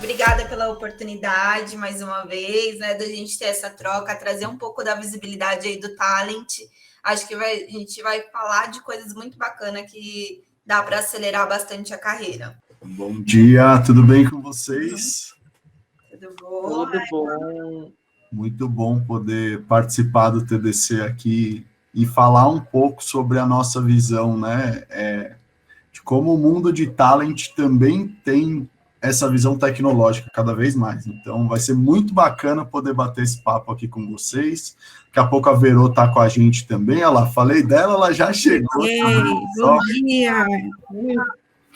obrigada pela oportunidade, mais uma vez, né, da gente ter essa troca, trazer um pouco da visibilidade aí do talent. Acho que a gente vai falar de coisas muito bacanas que dá para acelerar bastante a carreira. Bom dia, tudo bem com vocês? Tudo bom? Tudo bom. Muito bom poder participar do TDC aqui e falar um pouco sobre a nossa visão, né, de como o mundo de talent também tem essa visão tecnológica cada vez mais. Então, vai ser muito bacana poder bater esse papo aqui com vocês. Daqui a pouco a Verô está com a gente também. Olha lá, falei dela, ela já chegou. Ei, bom dia.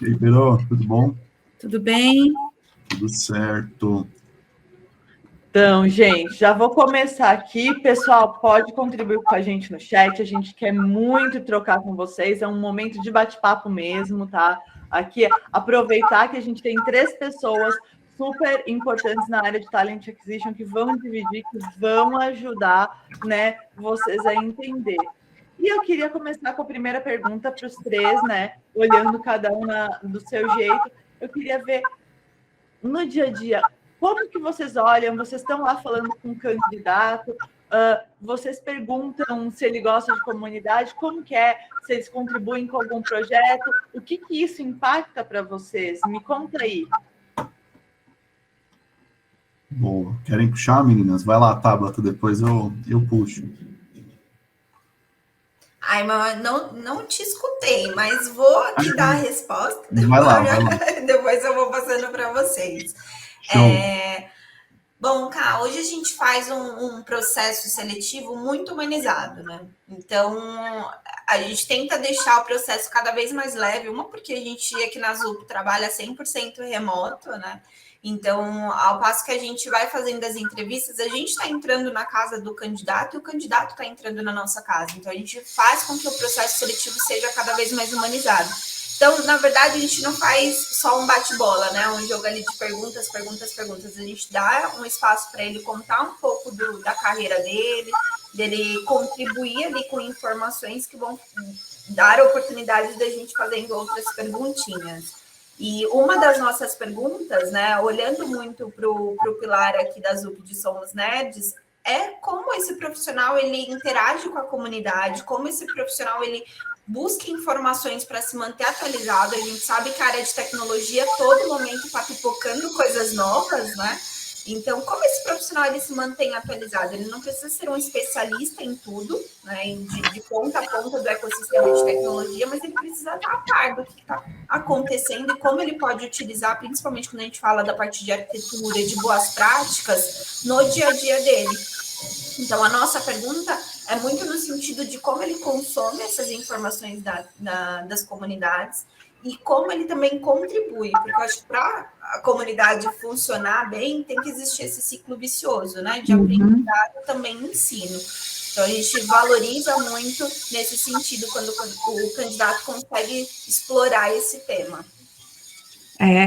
E aí, Verô, tudo bom? Tudo bem? Tudo certo. Então, gente, já vou começar aqui. Pessoal, pode contribuir com a gente no chat. A gente quer muito trocar com vocês. É um momento de bate-papo mesmo, tá? Aqui, aproveitar que a gente tem 3 pessoas super importantes na área de Talent Acquisition que vão dividir, que vão ajudar, né, vocês a entender. E eu queria começar com a primeira pergunta para os 3, né? Olhando cada um do seu jeito. Eu queria ver, no dia a dia, como que vocês olham? Vocês estão lá falando com o candidato, vocês perguntam se ele gosta de comunidade, como que é, se eles contribuem com algum projeto, o que isso impacta para vocês? Me conta aí. Boa. Querem puxar, meninas? Vai lá, Tabata, depois eu puxo. Ai, mamãe, não te escutei, mas vou aqui dar a resposta. Vai lá. Depois eu vou passando para vocês. Bom, Cá, hoje a gente faz um processo seletivo muito humanizado, né? Então, a gente tenta deixar o processo cada vez mais leve, porque a gente aqui na ZUP trabalha 100% remoto, né? Então, ao passo que a gente vai fazendo as entrevistas, a gente está entrando na casa do candidato e o candidato está entrando na nossa casa. Então, a gente faz com que o processo seletivo seja cada vez mais humanizado. Então, na verdade, a gente não faz só um bate-bola, né? Um jogo ali de perguntas. A gente dá um espaço para ele contar um pouco da carreira dele contribuir ali com informações que vão dar a oportunidade da gente fazendo outras perguntinhas. E uma das nossas perguntas, né, olhando muito para o pilar aqui da ZUP de Somos Nerds, é como esse profissional ele interage com a comunidade, como esse profissional ele busca informações para se manter atualizado. A gente sabe que a área de tecnologia a todo momento está pipocando coisas novas, né? Então, como esse profissional ele se mantém atualizado? Ele não precisa ser um especialista em tudo, né, de ponta a ponta do ecossistema de tecnologia, mas ele precisa estar a par do que está acontecendo e como ele pode utilizar, principalmente quando a gente fala da parte de arquitetura e de boas práticas, no dia a dia dele. Então, a nossa pergunta é muito no sentido de como ele consome essas informações das comunidades e como ele também contribui, porque eu acho que para a comunidade funcionar bem, tem que existir esse ciclo vicioso, né? De aprendizado também ensino. Então, a gente valoriza muito nesse sentido quando o candidato consegue explorar esse tema.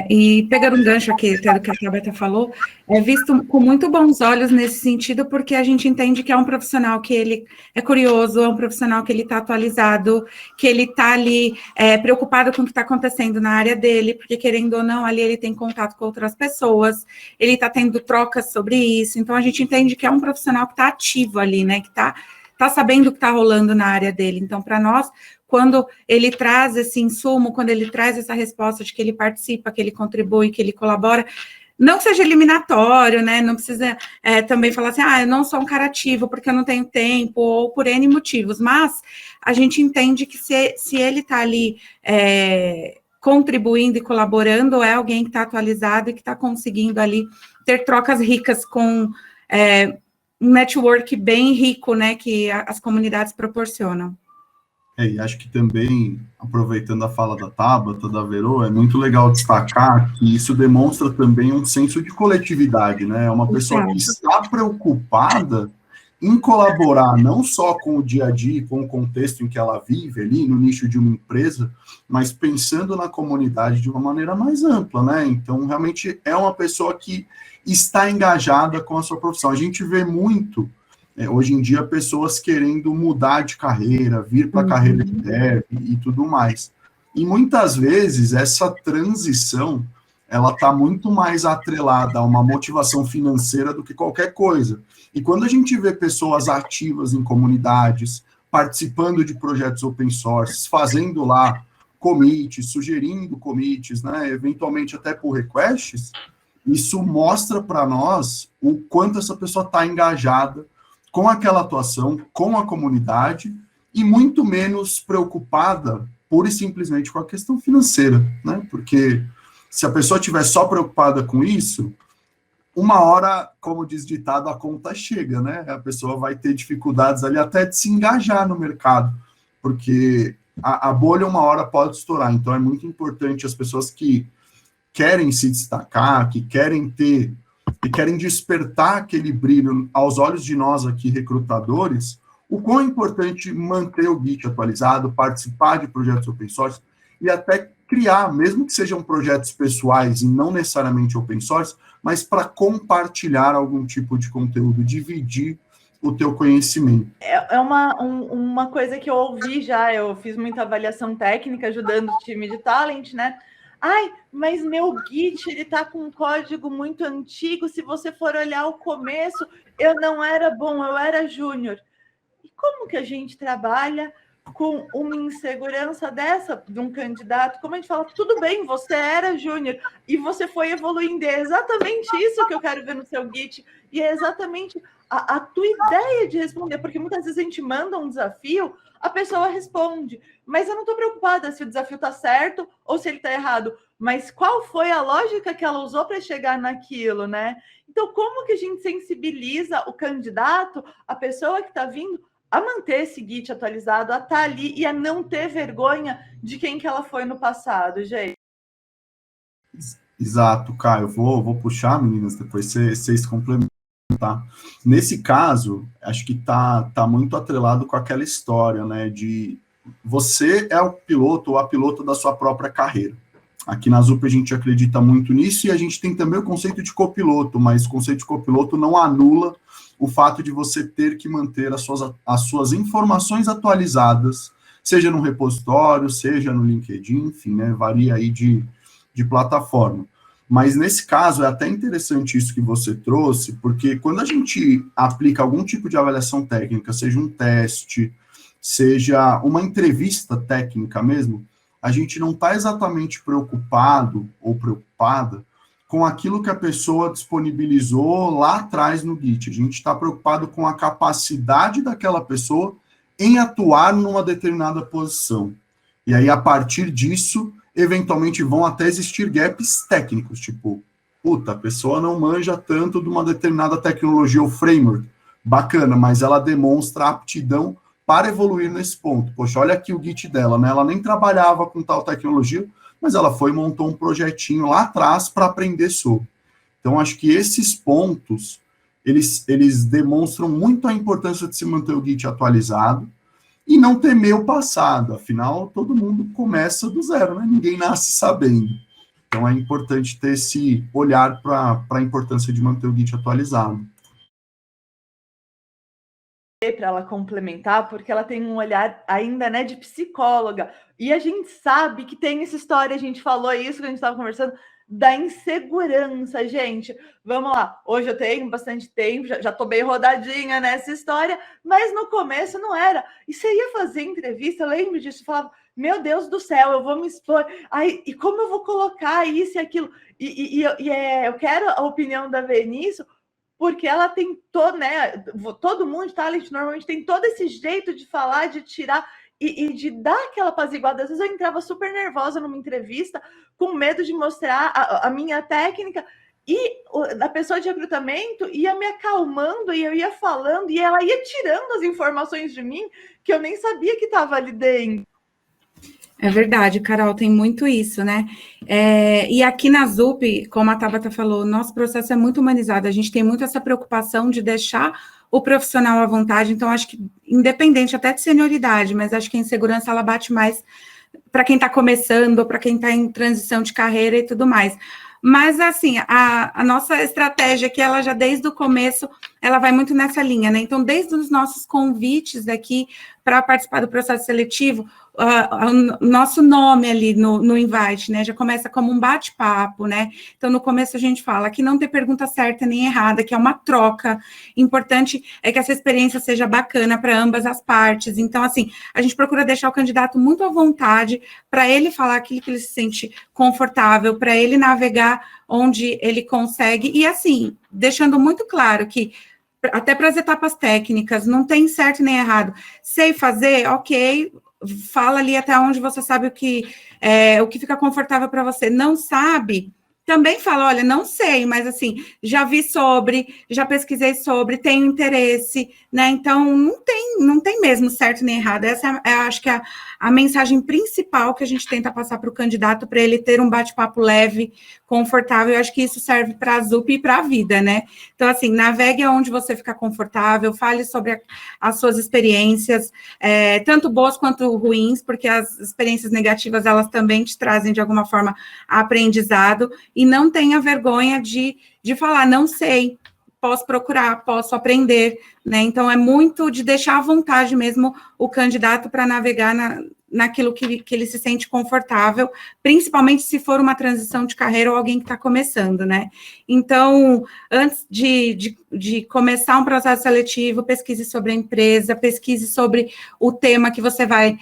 E pegando um gancho aqui, até do que a Tabata falou, é visto com muito bons olhos nesse sentido, porque a gente entende que é um profissional que ele é curioso, é um profissional que ele está atualizado, que ele está ali preocupado com o que está acontecendo na área dele, porque querendo ou não, ali ele tem contato com outras pessoas, ele está tendo trocas sobre isso, então a gente entende que é um profissional que está ativo ali, né, que está sabendo o que está rolando na área dele. Então, para nós, quando ele traz esse insumo, quando ele traz essa resposta de que ele participa, que ele contribui, que ele colabora, não que seja eliminatório, né? Não precisa também falar assim, eu não sou um cara ativo porque eu não tenho tempo, ou por N motivos, mas a gente entende que se ele está ali contribuindo e colaborando, é alguém que está atualizado e que está conseguindo ali ter trocas ricas com um network bem rico, né? Que as comunidades proporcionam. E acho que também, aproveitando a fala da Tabata, da Verô, é muito legal destacar que isso demonstra também um senso de coletividade, né? É uma pessoa que está preocupada em colaborar não só com o dia a dia, com o contexto em que ela vive ali, no nicho de uma empresa, mas pensando na comunidade de uma maneira mais ampla, né? Então, realmente, é uma pessoa que está engajada com a sua profissão. A gente vê muito hoje em dia, pessoas querendo mudar de carreira, vir para a carreira de dev e tudo mais. E muitas vezes, essa transição, ela está muito mais atrelada a uma motivação financeira do que qualquer coisa. E quando a gente vê pessoas ativas em comunidades, participando de projetos open source, fazendo lá commits, sugerindo commits, né, eventualmente até pull requests, isso mostra para nós o quanto essa pessoa está engajada com aquela atuação, com a comunidade, e muito menos preocupada pura e simplesmente com a questão financeira, né? Porque se a pessoa estiver só preocupada com isso, uma hora, como diz ditado, a conta chega, né? A pessoa vai ter dificuldades ali até de se engajar no mercado, porque a bolha uma hora pode estourar. Então é muito importante as pessoas que querem se destacar, que querem despertar aquele brilho aos olhos de nós aqui, recrutadores, o quão é importante manter o Git atualizado, participar de projetos open source e até criar, mesmo que sejam projetos pessoais e não necessariamente open source, mas para compartilhar algum tipo de conteúdo, dividir o teu conhecimento. É uma coisa que eu ouvi já, eu fiz muita avaliação técnica ajudando o time de talent, né? Ai, mas meu Git, ele tá com um código muito antigo, se você for olhar o começo, eu não era bom, eu era júnior. E como que a gente trabalha com uma insegurança dessa de um candidato? Como a gente fala, tudo bem, você era júnior e você foi evoluindo, é exatamente isso que eu quero ver no seu Git, e é exatamente a tua ideia de responder, porque muitas vezes a gente manda um desafio, a pessoa responde, mas eu não estou preocupada se o desafio está certo ou se ele está errado, mas qual foi a lógica que ela usou para chegar naquilo, né? Então, como que a gente sensibiliza o candidato, a pessoa que está vindo, a manter esse Git atualizado, a estar ali e a não ter vergonha de quem que ela foi no passado, gente? Exato, Caio. Vou puxar, meninas, depois vocês complementam. Tá? Nesse caso, acho que tá muito atrelado com aquela história, né, de você é o piloto ou a piloto da sua própria carreira. Aqui na ZUP a gente acredita muito nisso e a gente tem também o conceito de copiloto, mas o conceito de copiloto não anula o fato de você ter que manter as suas informações atualizadas, seja no repositório, seja no LinkedIn, enfim, né, varia aí de plataforma. Mas nesse caso é até interessante isso que você trouxe, porque quando a gente aplica algum tipo de avaliação técnica, seja um teste, seja uma entrevista técnica mesmo, a gente não está exatamente preocupado ou preocupada com aquilo que a pessoa disponibilizou lá atrás no Git. A gente está preocupado com a capacidade daquela pessoa em atuar numa determinada posição. E aí, a partir disso, eventualmente vão até existir gaps técnicos, tipo, puta, a pessoa não manja tanto de uma determinada tecnologia ou framework, bacana, mas ela demonstra aptidão para evoluir nesse ponto. Poxa, olha aqui o Git dela, né? Ela nem trabalhava com tal tecnologia, mas ela foi e montou um projetinho lá atrás para aprender sobre. Então, acho que esses pontos, eles demonstram muito a importância de se manter o Git atualizado, e não temer o passado, afinal, todo mundo começa do zero, né? Ninguém nasce sabendo. Então, é importante ter esse olhar para a importância de manter o Git atualizado. Para ela complementar, porque ela tem um olhar ainda, né, de psicóloga. E a gente sabe que tem essa história, a gente falou isso que a gente estava conversando, da insegurança, gente. Vamos lá, hoje eu tenho bastante tempo, já tô bem rodadinha nessa história, mas no começo não era. E você ia fazer entrevista, eu lembro disso, falava, meu Deus do céu, eu vou me expor, aí, e como eu vou colocar isso e aquilo? Eu quero a opinião da Vê nisso, porque ela tem todo, né, todo mundo, talent, normalmente tem todo esse jeito de falar, de tirar e de dar aquela apaziguada. Às vezes eu entrava super nervosa numa entrevista, com medo de mostrar a minha técnica, e a pessoa de recrutamento ia me acalmando, e eu ia falando, e ela ia tirando as informações de mim, que eu nem sabia que estava ali dentro. É verdade, Carol, tem muito isso, né? E aqui na ZUP, como a Tabata falou, nosso processo é muito humanizado, a gente tem muito essa preocupação de deixar o profissional à vontade, então acho que, independente até de senioridade, mas acho que a insegurança, ela bate mais para quem está começando, ou para quem está em transição de carreira e tudo mais. Mas, assim, a nossa estratégia aqui, ela já desde o começo ela vai muito nessa linha, né? Então, desde os nossos convites aqui para participar do processo seletivo, o nosso nome ali no invite, né? Já começa como um bate-papo, né? Então, no começo a gente fala que não tem pergunta certa nem errada, que é uma troca. Importante é que essa experiência seja bacana para ambas as partes. Então, assim, a gente procura deixar o candidato muito à vontade para ele falar aquilo que ele se sente confortável, para ele navegar onde ele consegue. E, assim, deixando muito claro que até para as etapas técnicas, não tem certo nem errado. Sei fazer, ok, fala ali até onde você sabe o que fica confortável para você. Não sabe, também fala, olha, não sei, mas assim, já vi sobre, já pesquisei sobre, tenho interesse, né? Então, não tem mesmo certo nem errado. Essa acho que é a mensagem principal que a gente tenta passar para o candidato, para ele ter um bate-papo leve, confortável. Eu acho que isso serve para a ZUP e para a vida, né? Então, assim, navegue aonde você ficar confortável, fale sobre as suas experiências, tanto boas quanto ruins, porque as experiências negativas, elas também te trazem, de alguma forma, aprendizado, e não tenha vergonha de falar, não sei, posso procurar, posso aprender, né? Então, é muito de deixar à vontade mesmo o candidato para navegar naquilo que ele se sente confortável, principalmente se for uma transição de carreira ou alguém que está começando, né? Então, antes de começar um processo seletivo, pesquise sobre a empresa, pesquise sobre o tema que você vai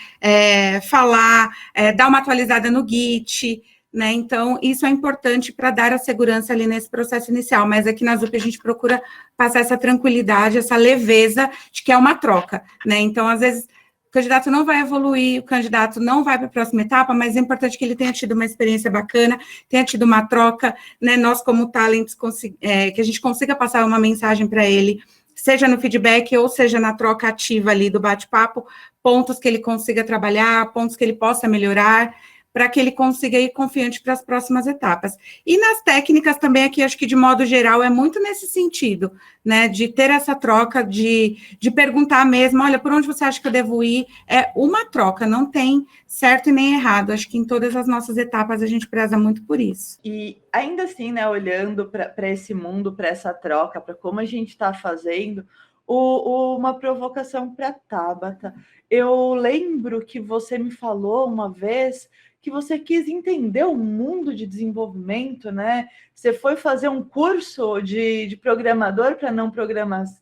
falar, dá uma atualizada no Git, né? Então, isso é importante para dar a segurança ali nesse processo inicial, mas aqui na ZUP a gente procura passar essa tranquilidade, essa leveza de que é uma troca, né? Então, às vezes, o candidato não vai evoluir, o candidato não vai para a próxima etapa, mas é importante que ele tenha tido uma experiência bacana, tenha tido uma troca, né? Nós, como talentos, que a gente consiga passar uma mensagem para ele, seja no feedback ou seja na troca ativa ali do bate-papo, pontos que ele consiga trabalhar, pontos que ele possa melhorar, para que ele consiga ir confiante para as próximas etapas. E nas técnicas também aqui, acho que de modo geral, é muito nesse sentido, né, de ter essa troca, de perguntar mesmo, olha, por onde você acha que eu devo ir? É uma troca, não tem certo e nem errado, acho que em todas as nossas etapas a gente preza muito por isso. E ainda assim, né, olhando para esse mundo, para essa troca, para como a gente está fazendo, uma provocação para Tabata. Eu lembro que você me falou uma vez que você quis entender o mundo de desenvolvimento, né? Você foi fazer um curso de programador para não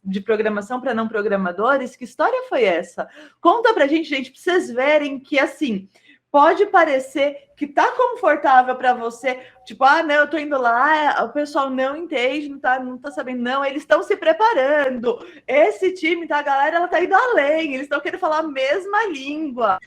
de programação para não programadores. Que história foi essa? Conta para a gente, para vocês verem que, assim, pode parecer que tá confortável para você, tipo, não, eu tô indo lá, o pessoal não entende, não tá sabendo, não, eles estão se preparando. Esse time, tá, a galera, ela tá indo além, eles estão querendo falar a mesma língua.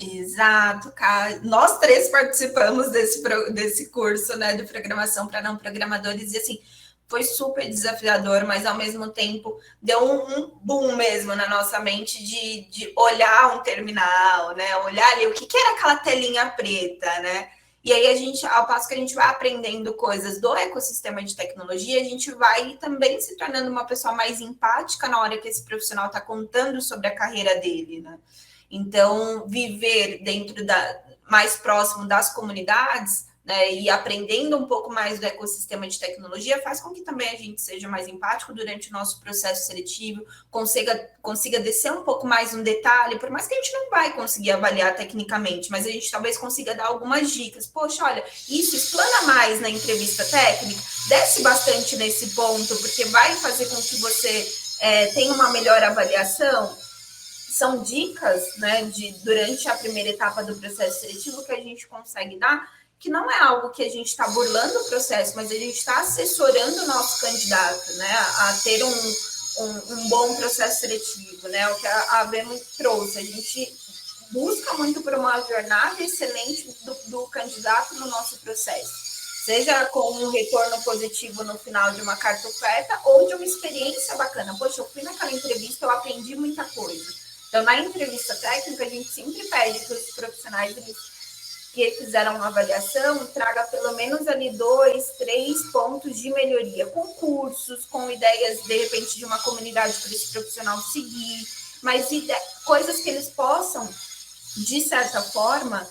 Exato, cara. Nós três participamos desse curso, né, de programação para não programadores, e assim, foi super desafiador, mas ao mesmo tempo deu um boom mesmo na nossa mente de olhar um terminal, né, olhar ali o que era aquela telinha preta, né, e aí a gente, ao passo que a gente vai aprendendo coisas do ecossistema de tecnologia, a gente vai também se tornando uma pessoa mais empática na hora que esse profissional está contando sobre a carreira dele, né. Então, viver mais próximo das comunidades, né, e aprendendo um pouco mais do ecossistema de tecnologia faz com que também a gente seja mais empático durante o nosso processo seletivo, consiga descer um pouco mais no detalhe, por mais que a gente não vai conseguir avaliar tecnicamente, mas a gente talvez consiga dar algumas dicas. Poxa, olha, isso explana mais na entrevista técnica, desce bastante nesse ponto, porque vai fazer com que você tenha uma melhor avaliação. São dicas, né, durante a primeira etapa do processo seletivo que a gente consegue dar, que não é algo que a gente está burlando o processo, mas a gente está assessorando o nosso candidato, né, a ter um bom processo seletivo, né, o que a Vemo trouxe. A gente busca muito por uma jornada excelente do candidato no nosso processo, seja com um retorno positivo no final de uma carta oferta ou de uma experiência bacana. Poxa, eu fui naquela entrevista, eu aprendi muita coisa. Então, na entrevista técnica, a gente sempre pede que os profissionais que fizeram uma avaliação traga pelo menos ali 2, 3 pontos de melhoria, com cursos, com ideias, de repente, de uma comunidade para esse profissional seguir, mas coisas que eles possam, de certa forma,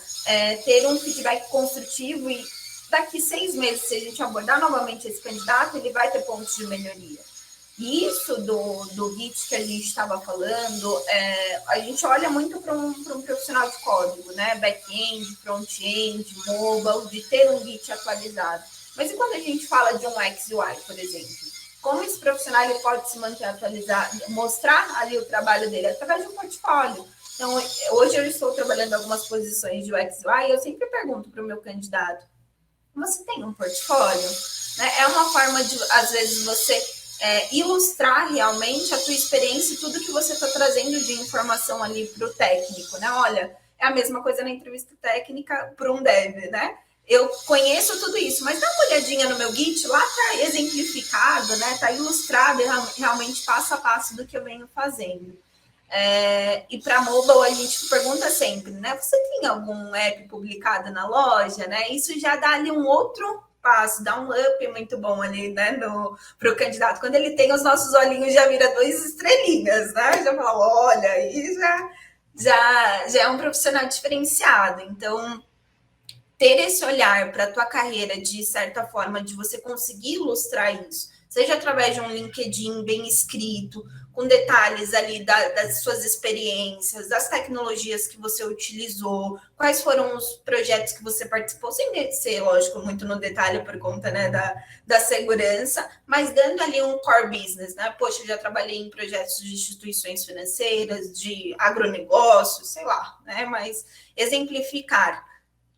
ter um feedback construtivo e daqui 6 meses, se a gente abordar novamente esse candidato, ele vai ter pontos de melhoria. E isso do Git que a gente estava falando, a gente olha muito para um profissional de código, né? Back-end, front-end, mobile, de ter um Git atualizado. Mas e quando a gente fala de um XUI, por exemplo? Como esse profissional ele pode se manter atualizado, mostrar ali o trabalho dele através de um portfólio? Então, hoje eu estou trabalhando em algumas posições de UX UI e eu sempre pergunto para o meu candidato, você tem um portfólio? Né? É uma forma de, às vezes, você ilustrar realmente a tua experiência e tudo que você está trazendo de informação ali para o técnico, né? Olha, é a mesma coisa na entrevista técnica para um dev, né? Eu conheço tudo isso, mas dá uma olhadinha no meu Git, lá está exemplificado, né? Está ilustrado realmente passo a passo do que eu venho fazendo. E para mobile a gente pergunta sempre, né? Você tem algum app publicado na loja, né? Isso já dá ali um outro passo, dá um up muito bom ali, né? Para o candidato. Quando ele tem os nossos olhinhos, já vira 2 estrelinhas, né? Já fala, olha, aí já é um profissional diferenciado. Então, ter esse olhar para a tua carreira, de certa forma, de você conseguir ilustrar isso, seja através de um LinkedIn bem escrito, com detalhes ali das suas experiências, das tecnologias que você utilizou, quais foram os projetos que você participou, sem ser, lógico, muito no detalhe por conta, né, da segurança, mas dando ali um core business, né? Poxa, eu já trabalhei em projetos de instituições financeiras, de agronegócio, sei lá, né? Mas exemplificar.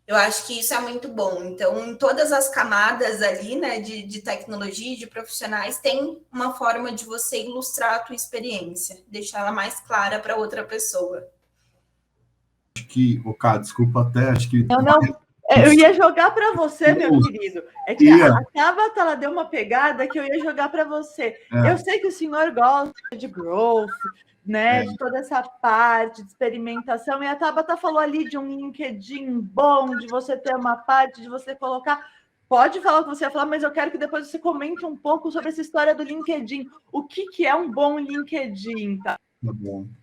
Eu acho que isso é muito bom. Então, em todas as camadas ali, né, de tecnologia, de profissionais, tem uma forma de você ilustrar a tua experiência, deixar ela mais clara para outra pessoa. Acho que, Cá, desculpa até, acho que... Não, eu ia jogar para você, meu querido. É que a Tabata, ela deu uma pegada que eu ia jogar para você. Eu sei que o senhor gosta de growth, né, de toda essa parte de experimentação, e a Tabata falou ali de um LinkedIn bom, de você ter uma parte, de você colocar... Pode falar o que você vai falar, mas eu quero que depois você comente um pouco sobre essa história do LinkedIn. O que é um bom LinkedIn, tá?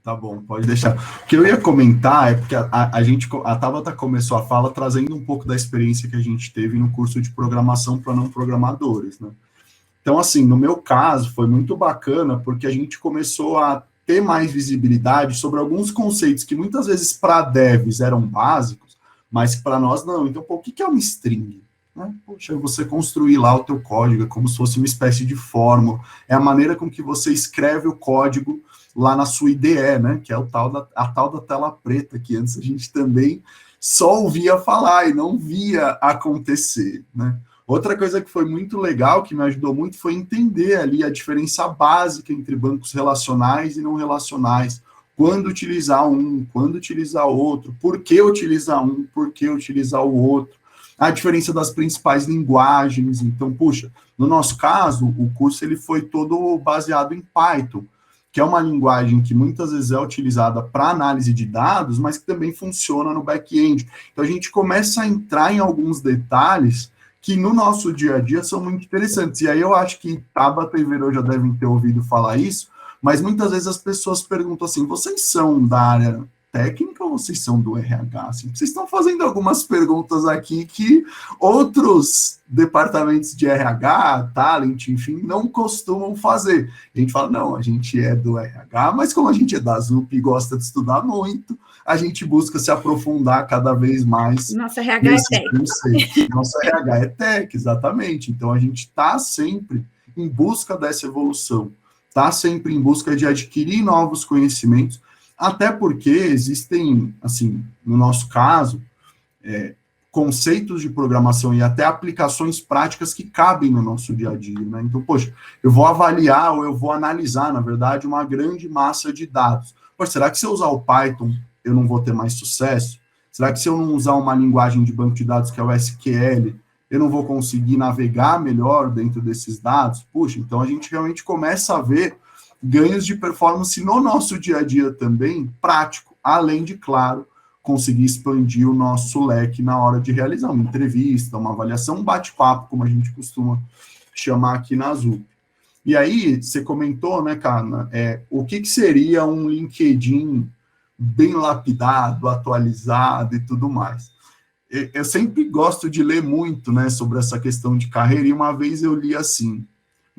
Tá bom, pode deixar. O que eu ia comentar é porque a Tabata começou a fala trazendo um pouco da experiência que a gente teve no curso de programação para não programadores, né? Então, assim, no meu caso, foi muito bacana, porque a gente começou a ter mais visibilidade sobre alguns conceitos que muitas vezes para devs eram básicos, mas para nós não. Então, o que é uma string? Né? Poxa, você construir lá o teu código, é como se fosse uma espécie de fórmula, é a maneira com que você escreve o código lá na sua IDE, né? Que é a tal da tela preta, que antes a gente também só ouvia falar e não via acontecer, né? Outra coisa que foi muito legal, que me ajudou muito, foi entender ali a diferença básica entre bancos relacionais e não relacionais. Quando utilizar um, quando utilizar outro, por que utilizar um, por que utilizar o outro. A diferença das principais linguagens. Então, puxa, no nosso caso, o curso ele foi todo baseado em Python, que é uma linguagem que muitas vezes é utilizada para análise de dados, mas que também funciona no back-end. Então, a gente começa a entrar em alguns detalhes que no nosso dia a dia são muito interessantes. E aí eu acho que Tabata e Verô já devem ter ouvido falar isso, mas muitas vezes as pessoas perguntam assim, vocês são da área técnica ou vocês são do RH? Assim, vocês estão fazendo algumas perguntas aqui que outros departamentos de RH, talent, enfim, não costumam fazer. A gente fala, não, a gente é do RH, mas como a gente é da ZUP e gosta de estudar muito, a gente busca se aprofundar cada vez mais. Nossa RH é tech. Nossa RH é tech, exatamente. Então, a gente está sempre em busca dessa evolução, está sempre em busca de adquirir novos conhecimentos, até porque existem, assim, no nosso caso, conceitos de programação e até aplicações práticas que cabem no nosso dia a dia, né? Então, poxa, eu vou avaliar ou eu vou analisar, na verdade, uma grande massa de dados. Poxa, será que se eu usar o Python, eu não vou ter mais sucesso? Será que se eu não usar uma linguagem de banco de dados, que é o SQL, eu não vou conseguir navegar melhor dentro desses dados? Puxa, então a gente realmente começa a ver ganhos de performance no nosso dia a dia também, prático, além de, claro, conseguir expandir o nosso leque na hora de realizar uma entrevista, uma avaliação, um bate-papo, como a gente costuma chamar aqui na Azul. E aí, você comentou, né, Carla, o que seria um LinkedIn bem lapidado, atualizado e tudo mais. Eu sempre gosto de ler muito, né, sobre essa questão de carreira, e uma vez eu li assim,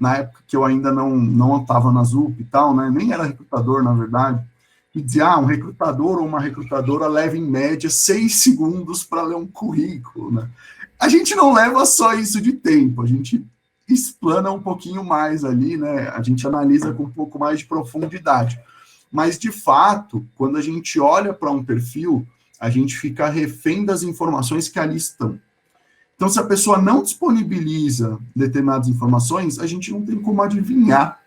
na época que eu ainda não estava na ZUP e tal, né, nem era recrutador, na verdade, que dizia, um recrutador ou uma recrutadora leva, em média, 6 segundos para ler um currículo, né? A gente não leva só isso de tempo, a gente explana um pouquinho mais ali, né? A gente analisa com um pouco mais de profundidade. Mas, de fato, quando a gente olha para um perfil, a gente fica refém das informações que ali estão. Então, se a pessoa não disponibiliza determinadas informações, a gente não tem como adivinhar.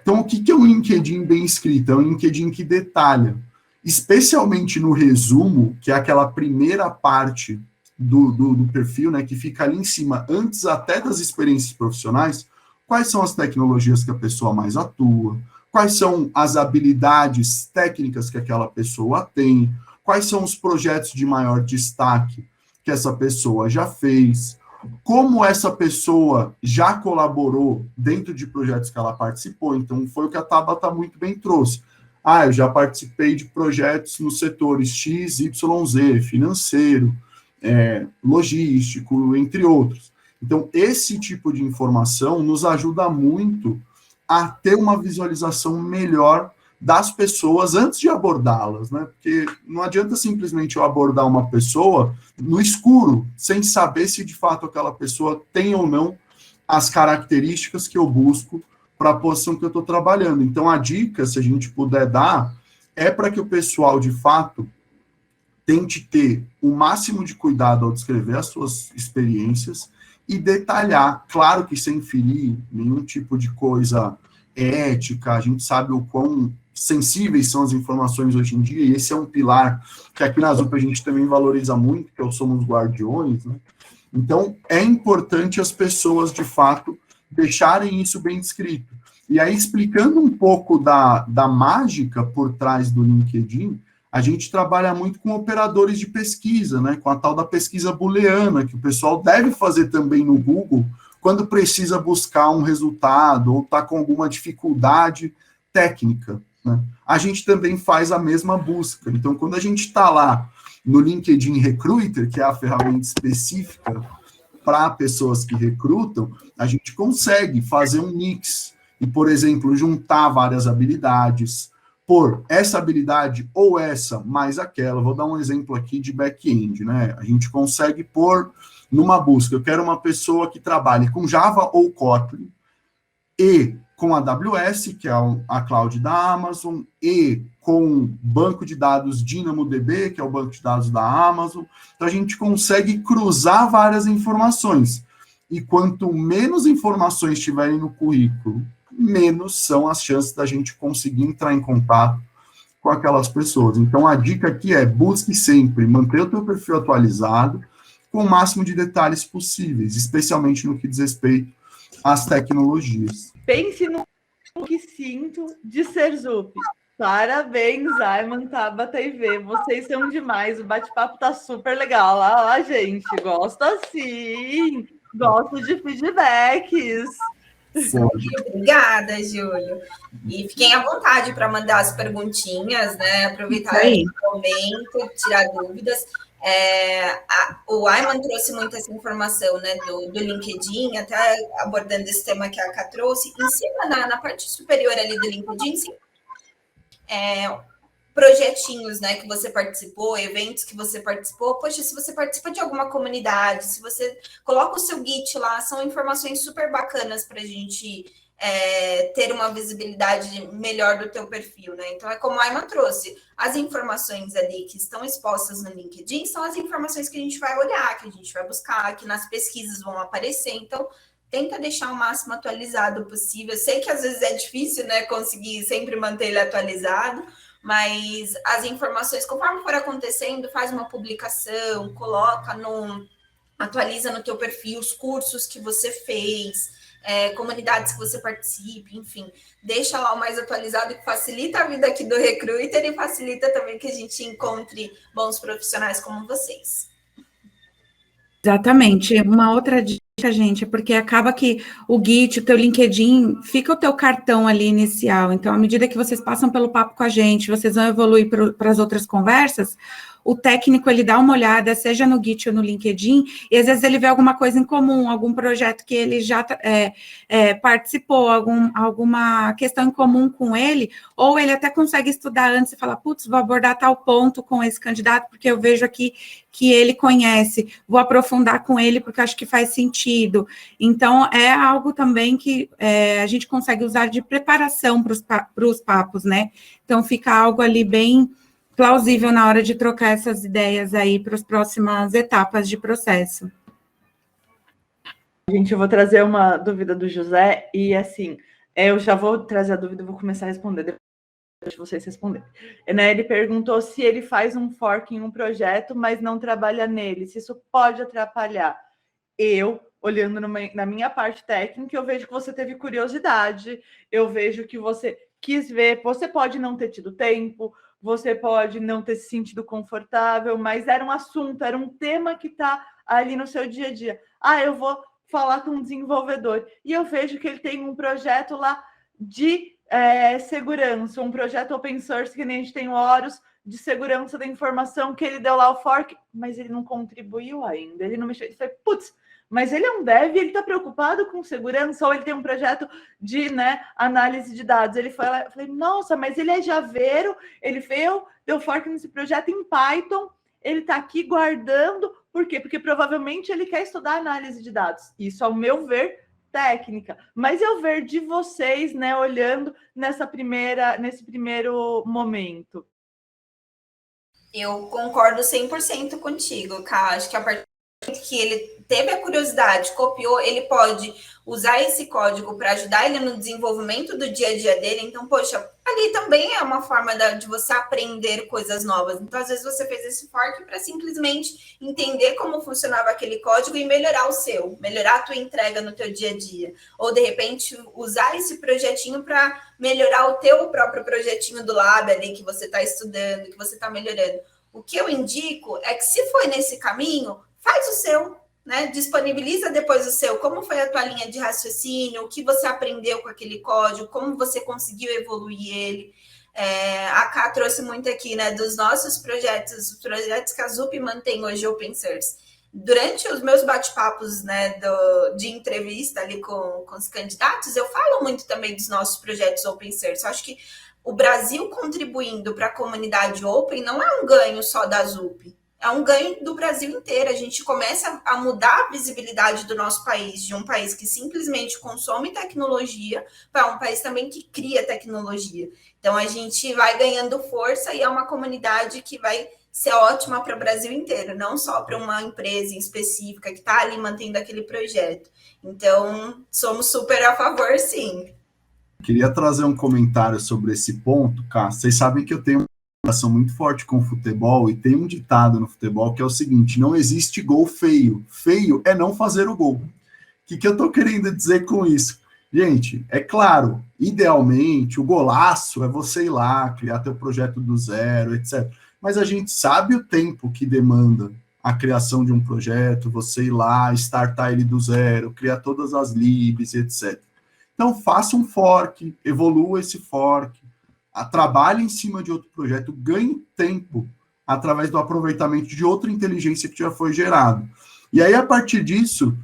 Então, o que é um LinkedIn bem escrito? É um LinkedIn que detalha, especialmente no resumo, que é aquela primeira parte do perfil, né, que fica ali em cima, antes até das experiências profissionais, quais são as tecnologias que a pessoa mais atua, quais são as habilidades técnicas que aquela pessoa tem, quais são os projetos de maior destaque que essa pessoa já fez, como essa pessoa já colaborou dentro de projetos que ela participou. Então, foi o que a Tabata muito bem trouxe. Eu já participei de projetos nos setores X, Y, Z, financeiro, logístico, entre outros. Então, esse tipo de informação nos ajuda muito a ter uma visualização melhor das pessoas antes de abordá-las, né? Porque não adianta simplesmente eu abordar uma pessoa no escuro, sem saber se de fato aquela pessoa tem ou não as características que eu busco para a posição que eu estou trabalhando. Então, a dica, se a gente puder dar, é para que o pessoal, de fato, tente ter o máximo de cuidado ao descrever as suas experiências e detalhar, claro que sem ferir nenhum tipo de coisa ética. A gente sabe o quão sensíveis são as informações hoje em dia, e esse é um pilar que aqui na ZUP a gente também valoriza muito, que é o Somos Guardiões, né? Então, é importante as pessoas, de fato, deixarem isso bem descrito. E aí, explicando um pouco da mágica por trás do LinkedIn, a gente trabalha muito com operadores de pesquisa, né? Com a tal da pesquisa booleana, que o pessoal deve fazer também no Google, quando precisa buscar um resultado ou está com alguma dificuldade técnica, né? A gente também faz a mesma busca. Então, quando a gente está lá no LinkedIn Recruiter, que é a ferramenta específica para pessoas que recrutam, a gente consegue fazer um mix e, por exemplo, juntar várias habilidades, por essa habilidade ou essa mais aquela. Vou dar um exemplo aqui de back-end, né? A gente consegue pôr numa busca, eu quero uma pessoa que trabalhe com Java ou Kotlin, e com a AWS, que é a cloud da Amazon, e com banco de dados DynamoDB, que é o banco de dados da Amazon. Então, a gente consegue cruzar várias informações. E quanto menos informações tiverem no currículo, menos são as chances da gente conseguir entrar em contato com aquelas pessoas. Então, a dica aqui é: busque sempre manter o teu perfil atualizado, com o máximo de detalhes possíveis, especialmente no que diz respeito às tecnologias. Pense no que sinto de ser ZUP. Parabéns, Ayman, Tabata e Vê. Vocês são demais. O bate-papo tá super legal. Lá, gente. Gosto assim. Gosto de feedbacks. Obrigada, Júlio. E fiquem à vontade para mandar as perguntinhas, né? Aproveitar esse momento, tirar dúvidas. O Ayman trouxe muito essa informação, né, do LinkedIn, até abordando esse tema que a Ká trouxe. Em cima, na parte superior ali do LinkedIn, sim, projetinhos, né, que você participou, eventos que você participou. Poxa, se você participa de alguma comunidade, se você coloca o seu Git lá, são informações super bacanas para a gente ter uma visibilidade melhor do teu perfil, né? Então, é como a Ayman trouxe, as informações ali que estão expostas no LinkedIn são as informações que a gente vai olhar, que a gente vai buscar, que nas pesquisas vão aparecer. Então, tenta deixar o máximo atualizado possível. Eu sei que às vezes é difícil, né, conseguir sempre manter ele atualizado, mas as informações, conforme for acontecendo, faz uma publicação, atualiza no teu perfil os cursos que você fez, comunidades que você participe, enfim, deixa lá o mais atualizado, que facilita a vida aqui do Recruiter e facilita também que a gente encontre bons profissionais como vocês. Exatamente. Uma outra dica, gente, é porque acaba que o Git, o teu LinkedIn, fica o teu cartão ali inicial. Então, à medida que vocês passam pelo papo com a gente, vocês vão evoluir para as outras conversas, o técnico, ele dá uma olhada, seja no Git ou no LinkedIn, e às vezes ele vê alguma coisa em comum, algum projeto que ele já participou, alguma questão em comum com ele, ou ele até consegue estudar antes e falar, putz, vou abordar tal ponto com esse candidato, porque eu vejo aqui que ele conhece, vou aprofundar com ele porque acho que faz sentido. Então, é algo também que a gente consegue usar de preparação para os papos, né? Então, fica algo ali bem plausível na hora de trocar essas ideias aí para as próximas etapas de processo. Gente, eu vou trazer uma dúvida do José, e assim, eu já vou trazer a dúvida e vou começar a responder depois de vocês responderem. Né, ele perguntou se ele faz um fork em um projeto, mas não trabalha nele, se isso pode atrapalhar. Eu, olhando na minha parte técnica, eu vejo que você teve curiosidade, eu vejo que você quis ver, você pode não ter tido tempo, você pode não ter se sentido confortável, mas era um assunto, era um tema que está ali no seu dia a dia. Ah, eu vou falar com um desenvolvedor, e eu vejo que ele tem um projeto lá de segurança, um projeto open source, que nem a gente tem o Horus, de segurança da informação, que ele deu lá o fork, mas ele não contribuiu ainda, ele não mexeu, ele falou, putz, mas ele é um dev, ele está preocupado com segurança, ou ele tem um projeto de análise de dados. Ele foi lá, eu falei, nossa, mas ele é javeiro, ele deu fork nesse projeto em Python, ele está aqui guardando, por quê? Porque provavelmente ele quer estudar análise de dados. Isso, ao meu ver, técnica. Mas eu ver de vocês, olhando nesse primeiro momento. Eu concordo 100% contigo, Ká. Acho que a partir que ele teve a curiosidade, copiou, ele pode usar esse código para ajudar ele no desenvolvimento do dia a dia dele. Então, poxa, ali também é uma forma de você aprender coisas novas. Então, às vezes você fez esse fork para simplesmente entender como funcionava aquele código e melhorar o seu, melhorar a tua entrega no teu dia a dia. Ou, de repente, usar esse projetinho para melhorar o teu próprio projetinho do lab ali que você está estudando, que você está melhorando. O que eu indico é que, se foi nesse caminho, faz o seu, disponibiliza depois o seu, como foi a tua linha de raciocínio, o que você aprendeu com aquele código, como você conseguiu evoluir ele. A Ká trouxe muito aqui, dos nossos projetos, os projetos que a ZUP mantém hoje open source. Durante os meus bate-papos, de entrevista ali com os candidatos, eu falo muito também dos nossos projetos open source. Eu acho que o Brasil contribuindo para a comunidade open não é um ganho só da ZUP. É um ganho do Brasil inteiro. A gente começa a mudar a visibilidade do nosso país, de um país que simplesmente consome tecnologia, para um país também que cria tecnologia. Então, a gente vai ganhando força e é uma comunidade que vai ser ótima para o Brasil inteiro, não só para uma empresa em específica que está ali mantendo aquele projeto. Então, somos super a favor, sim. Queria trazer um comentário sobre esse ponto, Cá. Vocês sabem que eu tenho relação muito forte com o futebol, e tem um ditado no futebol que é o seguinte: não existe gol feio. Feio é não fazer o gol. O que eu tô querendo dizer com isso? Gente, é claro, idealmente, o golaço é você ir lá, criar teu projeto do zero, etc. Mas a gente sabe o tempo que demanda a criação de um projeto, você ir lá, startar ele do zero, criar todas as libs, etc. Então, faça um fork, evolua esse fork, trabalhe em cima de outro projeto, ganhe tempo através do aproveitamento de outra inteligência que já foi gerado. E aí, a partir disso,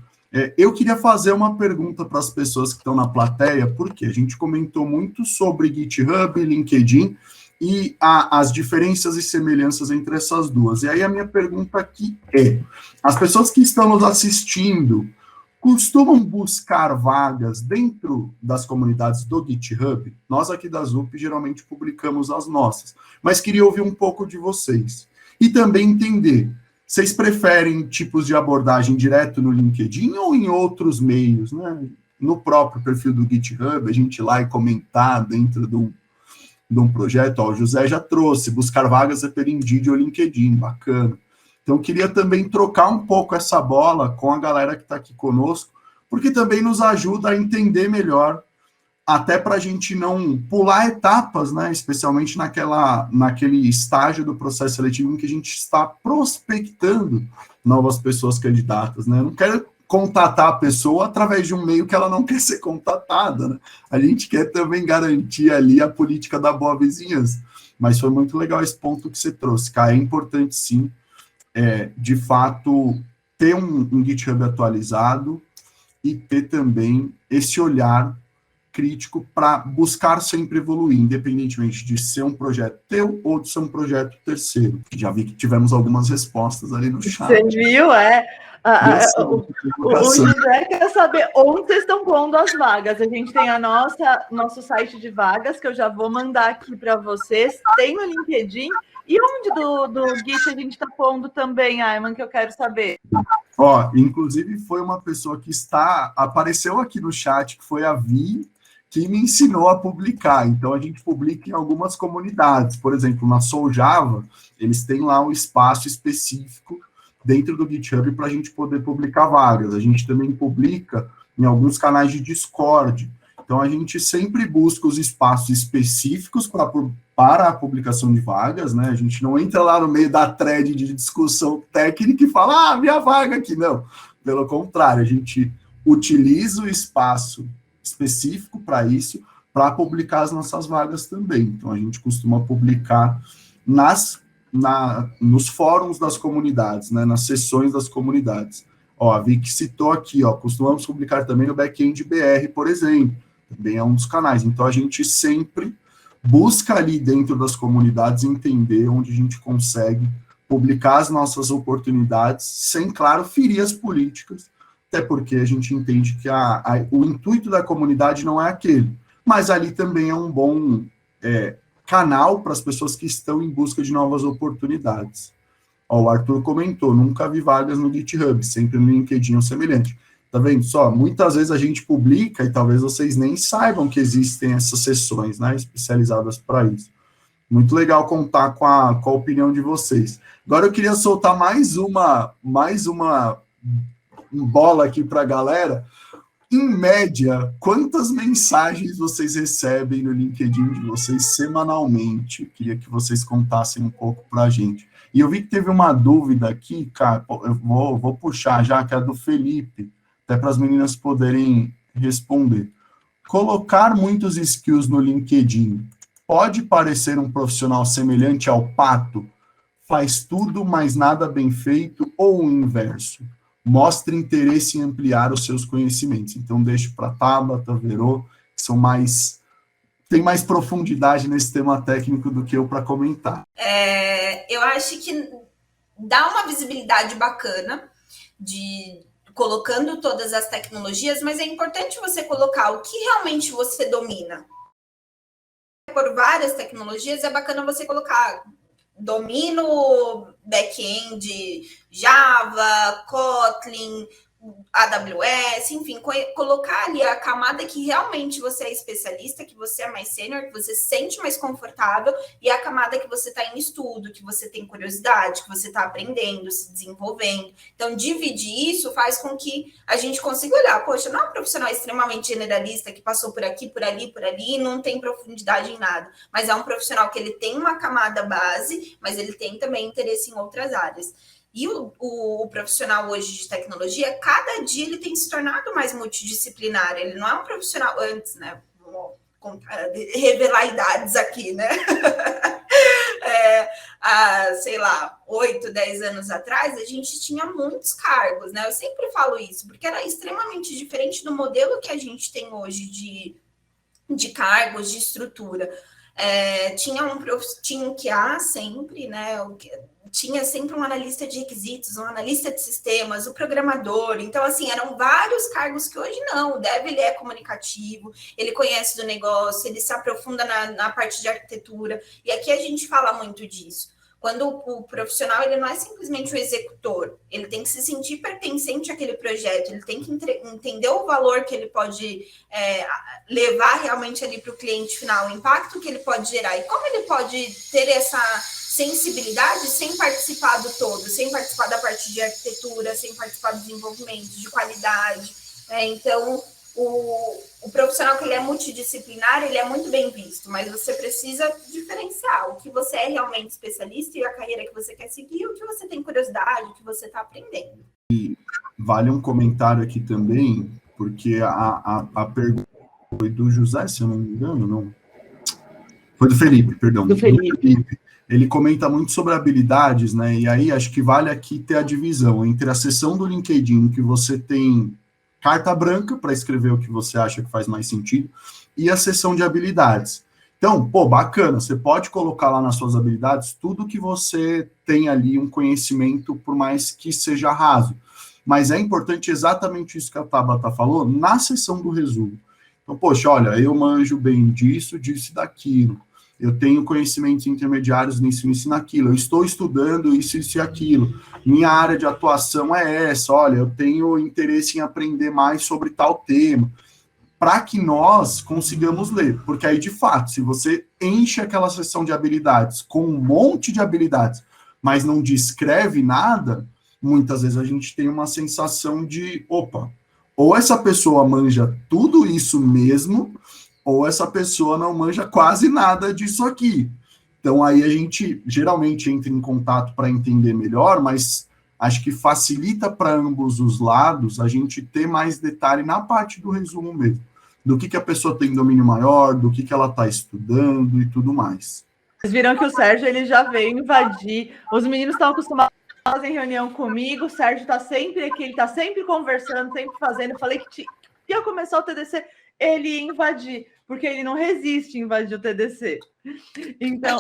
eu queria fazer uma pergunta para as pessoas que estão na plateia, porque a gente comentou muito sobre GitHub, LinkedIn e as diferenças e semelhanças entre essas duas. E aí a minha pergunta aqui é: as pessoas que estão nos assistindo costumam buscar vagas dentro das comunidades do GitHub? Nós aqui da ZUP geralmente publicamos as nossas, mas queria ouvir um pouco de vocês. E também entender, vocês preferem tipos de abordagem direto no LinkedIn ou em outros meios, No próprio perfil do GitHub, a gente ir lá e comentar dentro de um projeto. O José já trouxe, buscar vagas é pelo Indeed ou LinkedIn, bacana. Então, queria também trocar um pouco essa bola com a galera que está aqui conosco, porque também nos ajuda a entender melhor, até para a gente não pular etapas, especialmente naquele estágio do processo seletivo em que a gente está prospectando novas pessoas candidatas. Eu não quero contatar a pessoa através de um meio que ela não quer ser contatada. A gente quer também garantir ali a política da boa vizinhança. Mas foi muito legal esse ponto que você trouxe, cara. É importante, sim, de fato, ter um GitHub atualizado e ter também esse olhar crítico para buscar sempre evoluir, independentemente de ser um projeto teu ou de ser um projeto terceiro. Já vi que tivemos algumas respostas ali no chat. Você viu, o José quer saber onde vocês estão pondo as vagas. A gente tem nosso site de vagas, que eu já vou mandar aqui para vocês. Tem no LinkedIn. E onde do Git a gente está pondo também, Ayman, que eu quero saber? Inclusive foi uma pessoa que apareceu aqui no chat, que foi a Vi, que me ensinou a publicar. Então, a gente publica em algumas comunidades. Por exemplo, na Soljava, eles têm lá um espaço específico dentro do GitHub para a gente poder publicar vagas. A gente também publica em alguns canais de Discord. Então, a gente sempre busca os espaços específicos para a publicação de vagas, né? A gente não entra lá no meio da thread de discussão técnica e fala, minha vaga aqui. Não, pelo contrário, a gente utiliza o espaço específico para isso, para publicar as nossas vagas também. Então, a gente costuma publicar nos fóruns das comunidades, né, nas sessões das comunidades. A Vicky citou aqui, costumamos publicar também no Backend BR, por exemplo, também é um dos canais. Então, a gente sempre busca ali dentro das comunidades entender onde a gente consegue publicar as nossas oportunidades, sem, claro, ferir as políticas, até porque a gente entende que o intuito da comunidade não é aquele, mas ali também é um bom canal para as pessoas que estão em busca de novas oportunidades. O Arthur comentou, nunca vi vagas no GitHub, sempre no LinkedIn ou semelhante. Tá vendo só? Muitas vezes a gente publica e talvez vocês nem saibam que existem essas sessões, né, especializadas para isso. Muito legal contar com a opinião de vocês. Agora eu queria soltar mais uma bola aqui para a galera. Em média, quantas mensagens vocês recebem no LinkedIn de vocês semanalmente? Eu queria que vocês contassem um pouco para a gente. E eu vi que teve uma dúvida aqui, cara, eu vou puxar já, que é do Felipe, até para as meninas poderem responder. Colocar muitos skills no LinkedIn pode parecer um profissional semelhante ao pato? Faz tudo, mas nada bem feito, ou o inverso? Mostre interesse em ampliar os seus conhecimentos. Então, deixo para Tabata, Verô, que tem mais profundidade nesse tema técnico do que eu para comentar. Eu acho que dá uma visibilidade bacana colocando todas as tecnologias, mas é importante você colocar o que realmente você domina. Por várias tecnologias, é bacana você colocar domino back-end, Java, Kotlin, AWS, enfim, colocar ali a camada que realmente você é especialista, que você é mais sênior, que você se sente mais confortável, e a camada que você está em estudo, que você tem curiosidade, que você está aprendendo, se desenvolvendo. Então, dividir isso faz com que a gente consiga olhar, poxa, não é um profissional extremamente generalista que passou por aqui, por ali, e não tem profundidade em nada, mas é um profissional que ele tem uma camada base, mas ele tem também interesse em outras áreas. E o profissional hoje de tecnologia, cada dia ele tem se tornado mais multidisciplinar. Ele não é um profissional antes, né? Vou revelar idades aqui, né? Sei lá, 8, 10 anos atrás, a gente tinha muitos cargos, né? Eu sempre falo isso, porque era extremamente diferente do modelo que a gente tem hoje de cargos, de estrutura. Tinha um QA sempre, né? Tinha sempre um analista de requisitos, um analista de sistemas, o programador. Então, assim, eram vários cargos que hoje não. O dev, ele é comunicativo, ele conhece do negócio, ele se aprofunda na parte de arquitetura. E aqui a gente fala muito disso. Quando o profissional, ele não é simplesmente o executor, ele tem que se sentir pertencente àquele projeto, ele tem que entender o valor que ele pode levar realmente ali para o cliente final, o impacto que ele pode gerar e como ele pode ter essa sensibilidade sem participar do todo, sem participar da parte de arquitetura, sem participar do desenvolvimento, de qualidade. Então, o profissional que ele é multidisciplinar, ele é muito bem visto, mas você precisa diferenciar o que você é realmente especialista e a carreira que você quer seguir, o que você tem curiosidade, o que você está aprendendo. E vale um comentário aqui também, porque a pergunta foi do José, se eu não me engano, não? Foi do Felipe, perdão. Do Felipe. Ele comenta muito sobre habilidades, né? E aí acho que vale aqui ter a divisão entre a seção do LinkedIn, que você tem carta branca para escrever o que você acha que faz mais sentido, e a seção de habilidades. Então, pô, bacana, você pode colocar lá nas suas habilidades tudo que você tem ali um conhecimento, por mais que seja raso. Mas é importante exatamente isso que a Tabata falou na seção do resumo. Então, poxa, olha, eu manjo bem disso, disso e daquilo. Eu tenho conhecimentos intermediários nisso, nisso e naquilo. Eu estou estudando isso, isso e aquilo. Minha área de atuação é essa. Olha, eu tenho interesse em aprender mais sobre tal tema. Para que nós consigamos ler. Porque aí, de fato, se você enche aquela seção de habilidades com um monte de habilidades, mas não descreve nada, muitas vezes a gente tem uma sensação de, opa, ou essa pessoa manja tudo isso mesmo, ou essa pessoa não manja quase nada disso aqui. Então, aí a gente geralmente entra em contato para entender melhor, mas acho que facilita para ambos os lados a gente ter mais detalhe na parte do resumo mesmo, do que a pessoa tem domínio maior, do que ela está estudando e tudo mais. Vocês viram que o Sérgio ele já veio invadir. Os meninos estão acostumados a fazer reunião comigo, o Sérgio está sempre aqui, ele está sempre conversando, sempre fazendo. Eu falei que ia começar o TDC, ele ia invadir, porque ele não resiste em invadir o TDC. Então,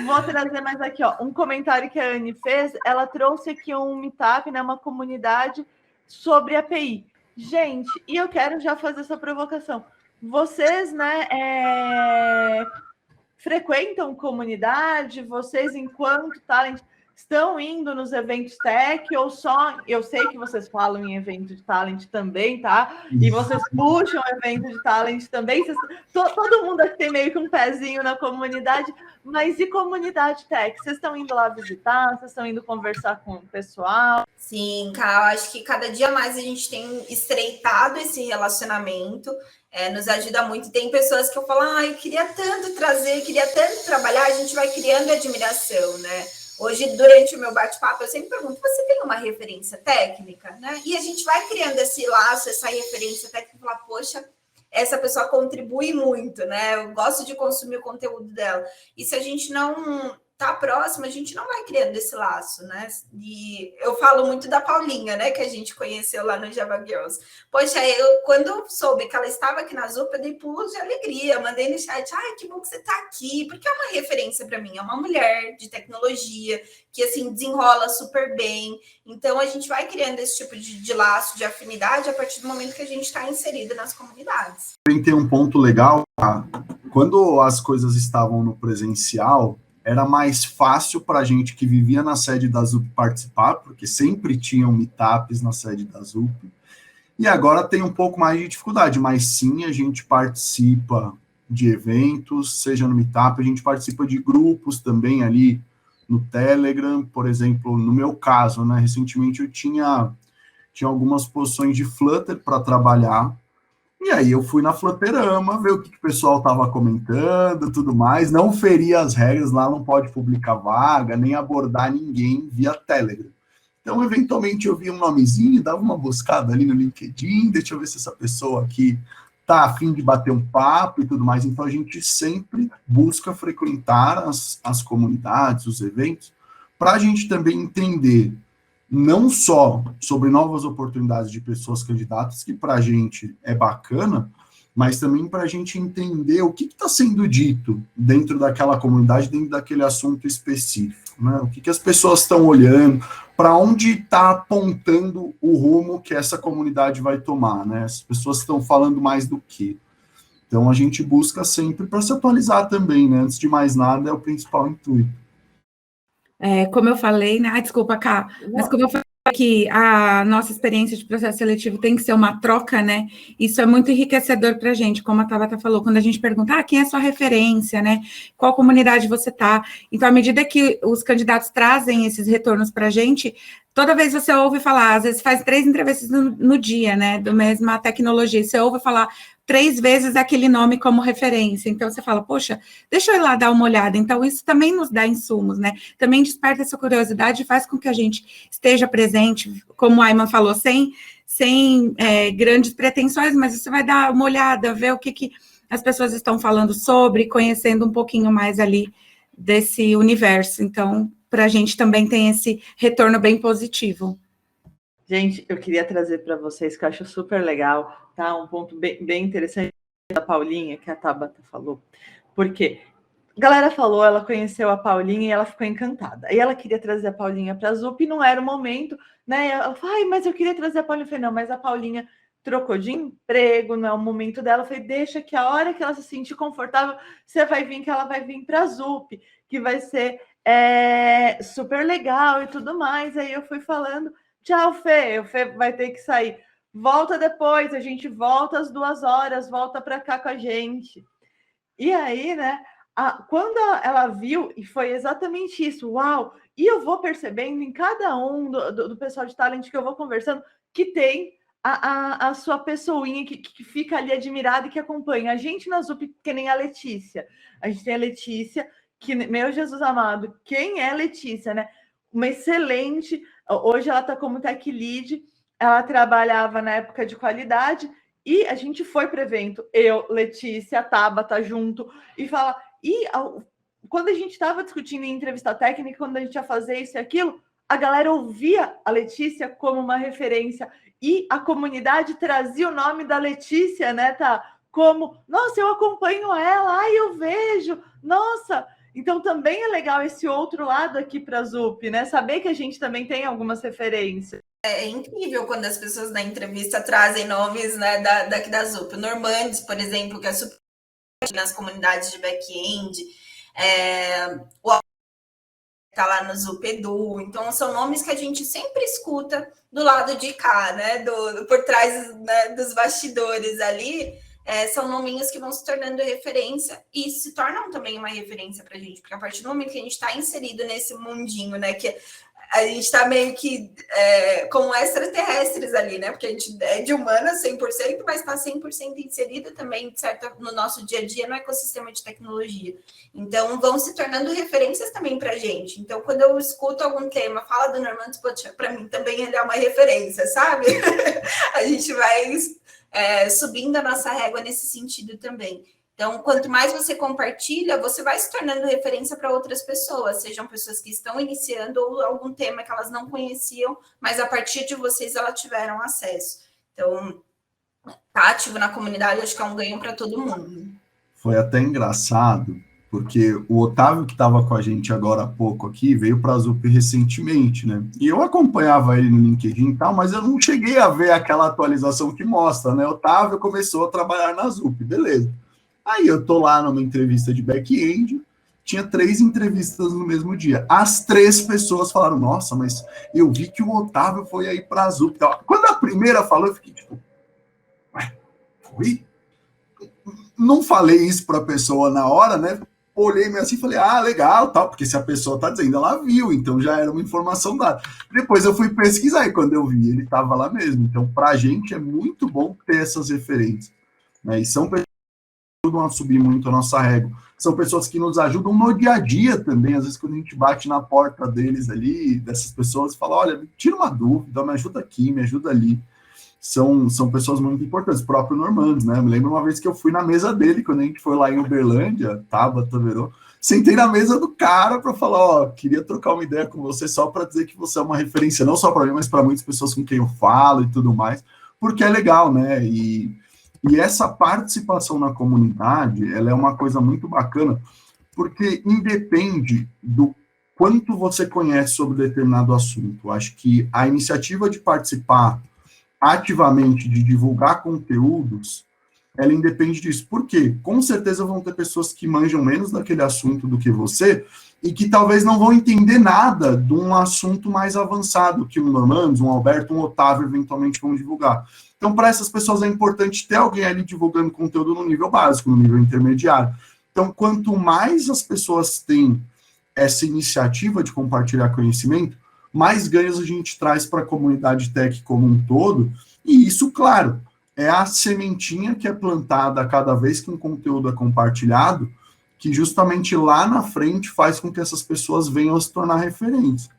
vou trazer mais aqui, ó, um comentário que a Anne fez. Ela trouxe aqui um meetup, né, uma comunidade sobre API. Gente, e eu quero já fazer essa provocação. Vocês, né, frequentam comunidade? Vocês, enquanto talent, estão indo nos eventos tech ou só... Eu sei que vocês falam em evento de talent também, tá? E vocês puxam evento de talent também. Todo mundo aqui tem meio que um pezinho na comunidade. Mas e comunidade tech? Vocês estão indo lá visitar? Vocês estão indo conversar com o pessoal? Sim, Cal, acho que cada dia mais a gente tem estreitado esse relacionamento. Nos ajuda muito. Tem pessoas que eu falo, eu queria tanto trazer, queria tanto trabalhar, a gente vai criando admiração, né? Hoje, durante o meu bate-papo, eu sempre pergunto, você tem uma referência técnica, né? E a gente vai criando esse laço, essa referência técnica, e falar, poxa, essa pessoa contribui muito, né? Eu gosto de consumir o conteúdo dela. E se a gente não tá próximo, a gente não vai criando esse laço, né? E eu falo muito da Paulinha, né? Que a gente conheceu lá no Java Girls. Poxa, quando soube que ela estava aqui na Zup, eu dei pulos de alegria, mandei no chat, que bom que você tá aqui, porque é uma referência para mim, é uma mulher de tecnologia, que, assim, desenrola super bem. Então, a gente vai criando esse tipo de laço, de afinidade, a partir do momento que a gente está inserido nas comunidades. Tem um ponto legal, tá? Quando as coisas estavam no presencial, era mais fácil para a gente que vivia na sede da ZUP participar, porque sempre tinham meetups na sede da ZUP, e agora tem um pouco mais de dificuldade, mas sim, a gente participa de eventos, seja no meetup, a gente participa de grupos também ali no Telegram, por exemplo, no meu caso, né, recentemente eu tinha algumas posições de Flutter para trabalhar, e aí eu fui na Flutterama, ver o que o pessoal estava comentando, tudo mais, não feria as regras, lá não pode publicar vaga, nem abordar ninguém via Telegram. Então, eventualmente, eu vi um nomezinho, dava uma buscada ali no LinkedIn, deixa eu ver se essa pessoa aqui está a fim de bater um papo e tudo mais. Então, a gente sempre busca frequentar as comunidades, os eventos, para a gente também entender não só sobre novas oportunidades de pessoas candidatas, que para a gente é bacana, mas também para a gente entender o que está sendo dito dentro daquela comunidade, dentro daquele assunto específico, né? O que as pessoas estão olhando, para onde está apontando o rumo que essa comunidade vai tomar, né? As pessoas estão falando mais do que. Então, a gente busca sempre para se atualizar também, né? Antes de mais nada, é o principal intuito. Como eu falei, né? Desculpa, Cá, mas como eu falei que a nossa experiência de processo seletivo tem que ser uma troca, né? Isso é muito enriquecedor para a gente, como a Tabata falou, quando a gente pergunta, quem é a sua referência, né? Qual comunidade você está? Então, à medida que os candidatos trazem esses retornos para a gente, toda vez você ouve falar, às vezes faz 3 entrevistas no dia, né? Do mesma tecnologia, você ouve falar 3 vezes aquele nome como referência. Então, você fala, poxa, deixa eu ir lá dar uma olhada. Então, isso também nos dá insumos, né? Também desperta essa curiosidade e faz com que a gente esteja presente, como o Ayman falou, sem grandes pretensões, mas você vai dar uma olhada, ver o que as pessoas estão falando sobre, conhecendo um pouquinho mais ali desse universo. Então, para a gente também tem esse retorno bem positivo. Gente, eu queria trazer para vocês, que eu acho super legal, tá? Um ponto bem interessante da Paulinha, que a Tabata falou. Porque a galera falou, ela conheceu a Paulinha e ela ficou encantada. Aí ela queria trazer a Paulinha para a ZUP e não era o momento, né? Ela falou, ai, mas eu queria trazer a Paulinha. Eu falei, não, mas a Paulinha trocou de emprego, não é o momento dela. Eu falei, deixa que a hora que ela se sentir confortável, você vai vir, que ela vai vir para a ZUP, que vai ser super legal e tudo mais. Aí eu fui falando, tchau, Fê, o Fê vai ter que sair. Volta depois, a gente volta às 2 horas, volta para cá com a gente. E aí, né, quando ela viu, e foi exatamente isso, uau! E eu vou percebendo em cada um do pessoal de talent que eu vou conversando, que tem a sua pessoinha que fica ali admirada e que acompanha. A gente na ZUP, que nem a Letícia. A gente tem a Letícia, que, meu Jesus amado, quem é Letícia, né? Uma excelente... Hoje ela está como Tech Lead, ela trabalhava na época de qualidade, e a gente foi para o evento, eu, Letícia, a Tabata junto, e fala... quando a gente estava discutindo em entrevista técnica, quando a gente ia fazer isso e aquilo, a galera ouvia a Letícia como uma referência, e a comunidade trazia o nome da Letícia, né, tá? Como, nossa, eu acompanho ela, ai, eu vejo, nossa... Então, também é legal esse outro lado aqui para a ZUP, né? Saber que a gente também tem algumas referências. É incrível quando as pessoas na entrevista trazem nomes, né, daqui da ZUP. O Normandes, por exemplo, que é super nas comunidades de back-end. O está lá no ZUP Edu. Então, são nomes que a gente sempre escuta do lado de cá, né? Por trás, né, dos bastidores ali. São nominhos que vão se tornando referência e se tornam também uma referência para a gente, porque a partir do momento que a gente está inserido nesse mundinho, né, que a gente está meio que como extraterrestres ali, né, porque a gente é de humana 100%, mas está 100% inserido também, certo, no nosso dia a dia, no ecossistema de tecnologia. Então, vão se tornando referências também para a gente. Então, quando eu escuto algum tema, fala do Normandes, para mim também ele é uma referência, sabe? A gente vai... subindo a nossa régua nesse sentido também. Então, quanto mais você compartilha, você vai se tornando referência para outras pessoas, sejam pessoas que estão iniciando ou algum tema que elas não conheciam, mas a partir de vocês elas tiveram acesso. Então, tá ativo na comunidade, acho que é um ganho para todo mundo. Foi até engraçado, porque o Otávio, que estava com a gente agora há pouco aqui, veio para a ZUP recentemente, né? E eu acompanhava ele no LinkedIn e tal, mas eu não cheguei a ver aquela atualização que mostra, né? Otávio começou a trabalhar na ZUP, beleza. Aí eu tô lá numa entrevista de back-end, tinha 3 entrevistas no mesmo dia. As 3 pessoas falaram, nossa, mas eu vi que o Otávio foi aí para a ZUP. Quando a primeira falou, eu fiquei tipo, ué, foi? Não falei isso para a pessoa na hora, né? Olhei meio assim e falei, legal, tal, porque se a pessoa tá dizendo, ela viu, então já era uma informação dada. Depois eu fui pesquisar e quando eu vi, ele estava lá mesmo. Então, para a gente é muito bom ter essas referências, né? E são pessoas que ajudam a subir muito a nossa régua. São pessoas que nos ajudam no dia a dia também. Às vezes, quando a gente bate na porta deles ali, dessas pessoas, fala, olha, tira uma dúvida, me ajuda aqui, me ajuda ali. São pessoas muito importantes, o próprio Normandes, né? Me lembro uma vez que eu fui na mesa dele, quando a gente foi lá em Uberlândia, Tabata, Verô, sentei na mesa do cara para falar, queria trocar uma ideia com você só para dizer que você é uma referência, não só para mim, mas para muitas pessoas com quem eu falo e tudo mais, porque é legal, né? E essa participação na comunidade, ela é uma coisa muito bacana, porque independe do quanto você conhece sobre determinado assunto. Eu acho que a iniciativa de participar ativamente de divulgar conteúdos, ela independe disso. Por quê? Com certeza vão ter pessoas que manjam menos daquele assunto do que você e que talvez não vão entender nada de um assunto mais avançado que um Normandes, um Alberto, um Otávio eventualmente vão divulgar. Então, para essas pessoas é importante ter alguém ali divulgando conteúdo no nível básico, no nível intermediário. Então, quanto mais as pessoas têm essa iniciativa de compartilhar conhecimento, mais ganhos a gente traz para a comunidade tech como um todo, e isso, claro, é a sementinha que é plantada cada vez que um conteúdo é compartilhado, que justamente lá na frente faz com que essas pessoas venham a se tornar referência.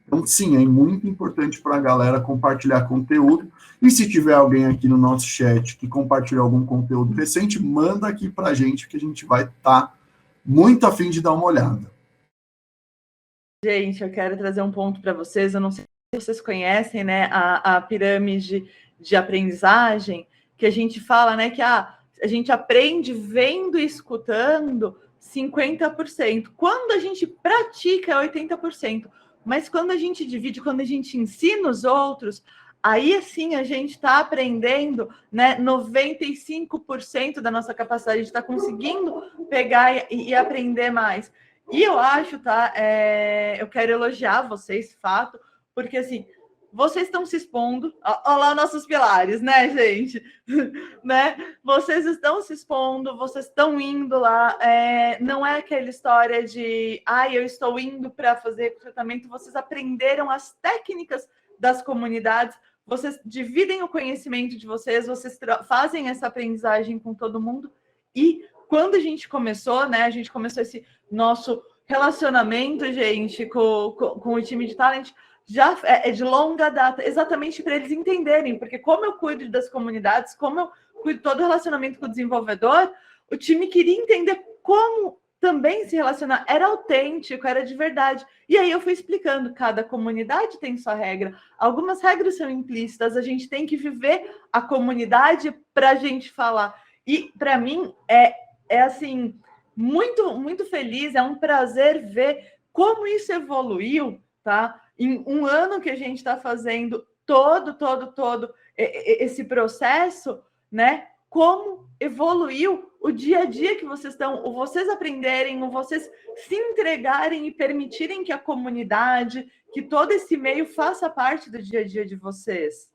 Então, sim, é muito importante para a galera compartilhar conteúdo. E se tiver alguém aqui no nosso chat que compartilhou algum conteúdo recente, manda aqui para a gente, que a gente vai estar muito a fim de dar uma olhada. Gente, eu quero trazer um ponto para vocês. Eu não sei se vocês conhecem, né, a pirâmide de aprendizagem, que a gente fala, né, que a gente aprende vendo e escutando 50%. Quando a gente pratica, é 80%. Mas quando a gente divide, quando a gente ensina os outros, aí sim a gente está aprendendo, né, 95% da nossa capacidade, a gente está conseguindo pegar e aprender mais. E eu acho, tá? Eu quero elogiar vocês, fato, porque assim, vocês estão se expondo. Olha lá nossos pilares, né, gente? Né? Vocês estão se expondo, vocês estão indo lá. Não é aquela história de eu estou indo para fazer tratamento. Vocês aprenderam as técnicas das comunidades, vocês dividem o conhecimento de vocês fazem essa aprendizagem com todo mundo. E quando a gente começou, né? A gente começou esse nosso relacionamento, gente, com o time de talent, já é de longa data, exatamente para eles entenderem, porque como eu cuido das comunidades, como eu cuido todo o relacionamento com o desenvolvedor, o time queria entender como também se relacionar, era autêntico, era de verdade. E aí eu fui explicando, cada comunidade tem sua regra, algumas regras são implícitas, a gente tem que viver a comunidade para a gente falar. E para mim é assim, muito, muito feliz, é um prazer ver como isso evoluiu, tá? Em um ano que a gente está fazendo todo esse processo, né? Como evoluiu o dia a dia que vocês aprenderem, vocês se entregarem e permitirem que a comunidade, que todo esse meio faça parte do dia a dia de vocês.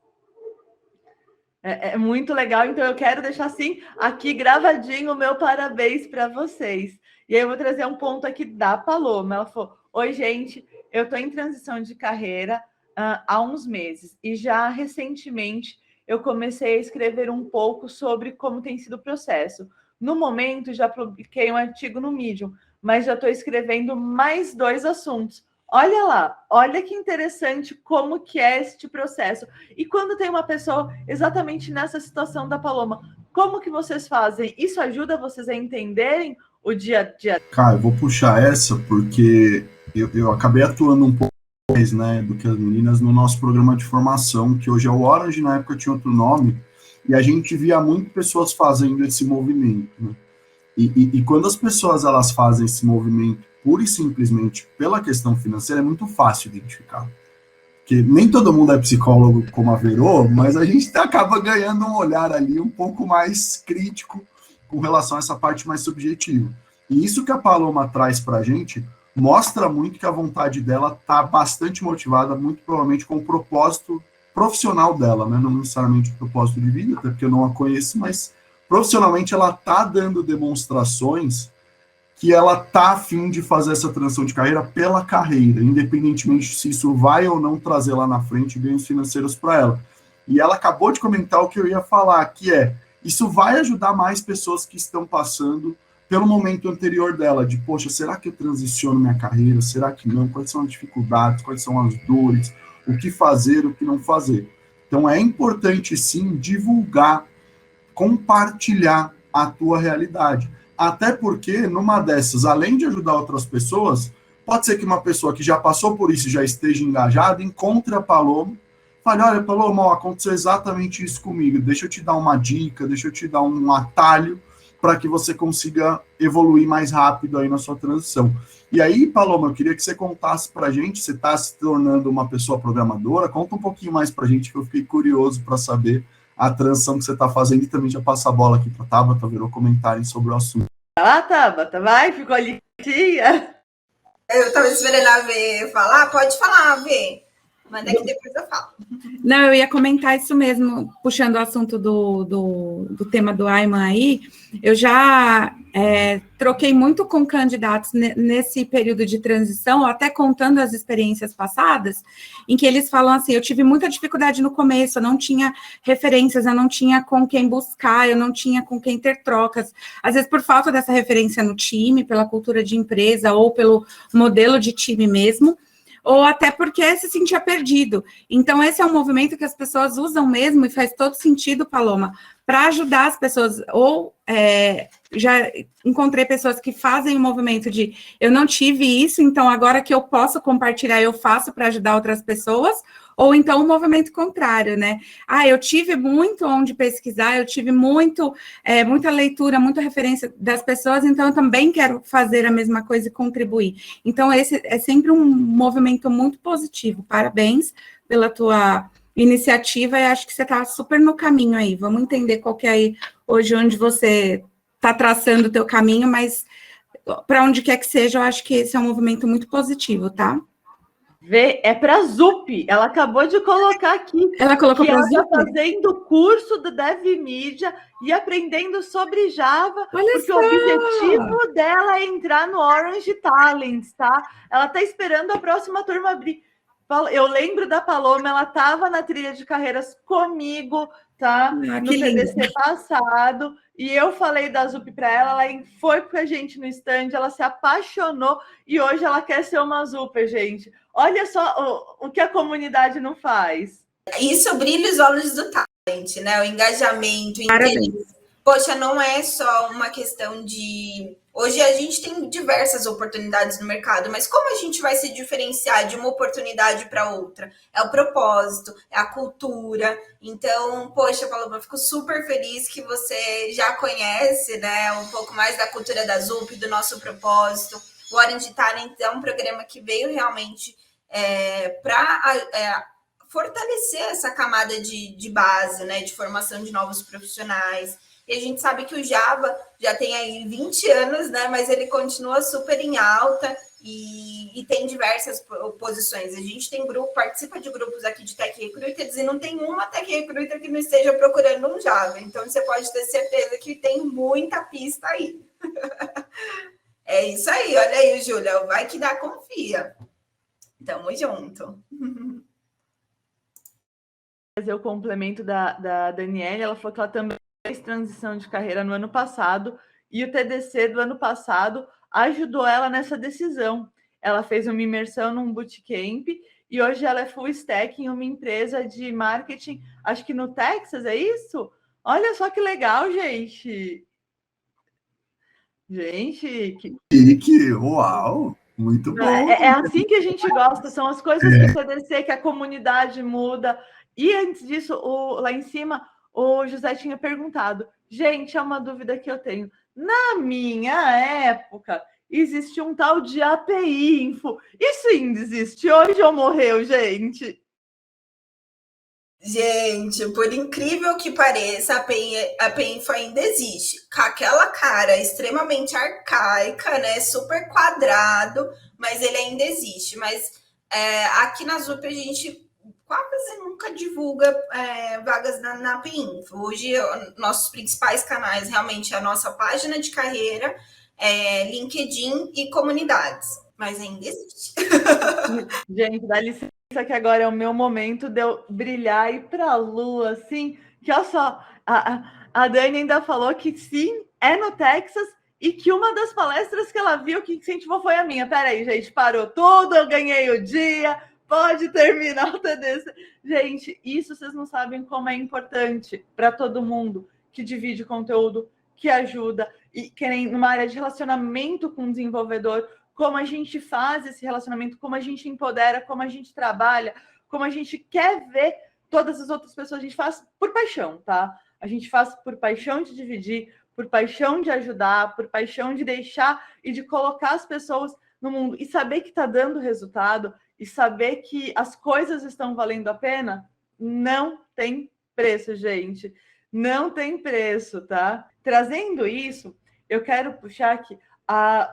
É muito legal, então eu quero deixar assim, aqui gravadinho o meu parabéns para vocês. E aí eu vou trazer um ponto aqui da Paloma. Ela falou: oi, gente, eu estou em transição de carreira há uns meses e já recentemente eu comecei a escrever um pouco sobre como tem sido o processo. No momento, já publiquei um artigo no Medium, mas já estou escrevendo mais 2 assuntos. Olha lá, olha que interessante como que é este processo. E quando tem uma pessoa exatamente nessa situação da Paloma, como que vocês fazem? Isso ajuda vocês a entenderem o dia a dia? Cara, eu vou puxar essa porque eu acabei atuando um pouco mais, né, do que as meninas no nosso programa de formação, que hoje é o Orange, na época tinha outro nome, e a gente via muito pessoas fazendo esse movimento, né? E quando as pessoas elas fazem esse movimento pura e simplesmente pela questão financeira, é muito fácil identificar. Porque nem todo mundo é psicólogo como a Verô, mas a gente acaba ganhando um olhar ali um pouco mais crítico com relação a essa parte mais subjetiva. E isso que a Paloma traz para a gente mostra muito que a vontade dela está bastante motivada, muito provavelmente com o propósito profissional dela, né? Não necessariamente o propósito de vida, até porque eu não a conheço, mas profissionalmente ela está dando demonstrações que ela está a fim de fazer essa transição de carreira pela carreira, independentemente se isso vai ou não trazer lá na frente ganhos financeiros para ela. E ela acabou de comentar o que eu ia falar, que isso vai ajudar mais pessoas que estão passando pelo momento anterior dela, de, poxa, será que eu transiciono minha carreira? Será que não? Quais são as dificuldades? Quais são as dores? O que fazer? O que não fazer? Então, é importante, sim, divulgar, compartilhar a tua realidade. Até porque, numa dessas, além de ajudar outras pessoas, pode ser que uma pessoa que já passou por isso, já esteja engajada, encontre a Paloma, fale: olha, Paloma, ó, aconteceu exatamente isso comigo, deixa eu te dar uma dica, deixa eu te dar um atalho para que você consiga evoluir mais rápido aí na sua transição. E aí, Paloma, eu queria que você contasse para a gente, você está se tornando uma pessoa programadora, conta um pouquinho mais para a gente, que eu fiquei curioso para saber a transição que você está fazendo, e também já passa a bola aqui para a Tabata, virou comentário sobre o assunto. Tabata, vai, ficou ali. Eu estava esperando a Vê falar, pode falar, Vê. Manda que depois eu falo. Não, eu ia comentar isso mesmo, puxando o assunto do tema do Ayman aí. Eu já troquei muito com candidatos nesse período de transição, até contando as experiências passadas, em que eles falam assim: eu tive muita dificuldade no começo, eu não tinha referências, eu não tinha com quem buscar, eu não tinha com quem ter trocas, às vezes por falta dessa referência no time, pela cultura de empresa ou pelo modelo de time mesmo, ou até porque se sentia perdido. Então, esse é um movimento que as pessoas usam mesmo, e faz todo sentido, Paloma, para ajudar as pessoas, ou já encontrei pessoas que fazem o movimento de eu não tive isso, então agora que eu posso compartilhar, eu faço para ajudar outras pessoas, ou então o movimento contrário, né? Eu tive muito onde pesquisar, eu tive muita leitura, muita referência das pessoas, então eu também quero fazer a mesma coisa e contribuir. Então, esse é sempre um movimento muito positivo. Parabéns pela tua iniciativa, e acho que você está super no caminho aí. Vamos entender qual que é aí hoje onde você está traçando o teu caminho, mas para onde quer que seja, eu acho que esse é um movimento muito positivo, tá? É para a ZUP, ela acabou de colocar aqui. Ela colocou para a ZUP? Ela está ZUP? fazendo curso do DevMedia e aprendendo sobre Java, Olha porque só! o objetivo dela é entrar no Orange Talents, tá? Ela está esperando a próxima turma abrir. Eu lembro da Paloma, ela estava na trilha de carreiras comigo, tá? No TDC passado, e eu falei da ZUP para ela, ela foi com a gente no stand, ela se apaixonou, e hoje ela quer ser uma ZUP, gente. Olha só o que a comunidade não faz. Isso brilha os olhos do talent, né? O engajamento, o interesse. Poxa, não é só uma questão de... Hoje a gente tem diversas oportunidades no mercado, mas como a gente vai se diferenciar de uma oportunidade para outra? É o propósito, é a cultura. Então, poxa, Paloma, eu fico super feliz que você já conhece, né, um pouco mais da cultura da ZUP, do nosso propósito. O Orange Talent é um programa que veio realmente para fortalecer essa camada de base, né, de formação de novos profissionais. E a gente sabe que o Java já tem aí 20 anos, né? Mas ele continua super em alta e tem diversas posições. A gente tem participa de grupos aqui de Tech Recruiters e não tem uma Tech Recruiter que não esteja procurando um Java. Então, você pode ter certeza que tem muita pista aí. É isso aí, olha aí, Júlia. Vai que dá, confia. Tamo junto. Fazer o complemento da Daniela, ela falou que ela também fez transição de carreira no ano passado, e o TDC do ano passado ajudou ela nessa decisão. Ela fez uma imersão num bootcamp, e hoje ela é full stack em uma empresa de marketing, acho que no Texas, é isso? Olha só que legal, gente! Gente, que uau! Muito bom! É assim que a gente gosta, são as coisas que o TDC, que a comunidade muda. E antes disso, lá em cima, o José tinha perguntado, gente, é uma dúvida que eu tenho. Na minha época, existia um tal de API Info. Isso ainda existe hoje ou morreu, gente? Gente, por incrível que pareça, a API Info ainda existe. Com aquela cara extremamente arcaica, né? Super quadrado, mas ele ainda existe. Mas aqui na ZUP a gente quase nunca divulga vagas na API Info. Hoje, nossos principais canais realmente é a nossa página de carreira, LinkedIn e comunidades. Mas ainda existe. Gente, dá licença que agora é o meu momento de eu brilhar e ir para a lua, assim, que olha só, a Dani ainda falou que sim, é no Texas, e que uma das palestras que ela viu que incentivou foi a minha. Peraí, gente, parou tudo, eu ganhei o dia, pode terminar o TDC. Gente, isso vocês não sabem como é importante para todo mundo que divide conteúdo, que ajuda, e querem numa área de relacionamento com o desenvolvedor, como a gente faz esse relacionamento, como a gente empodera, como a gente trabalha, como a gente quer ver todas as outras pessoas. A gente faz por paixão, tá? A gente faz por paixão de dividir, por paixão de ajudar, por paixão de deixar e de colocar as pessoas no mundo. E saber que está dando resultado e saber que as coisas estão valendo a pena, não tem preço, gente. Não tem preço, tá? Trazendo isso, eu quero puxar aqui.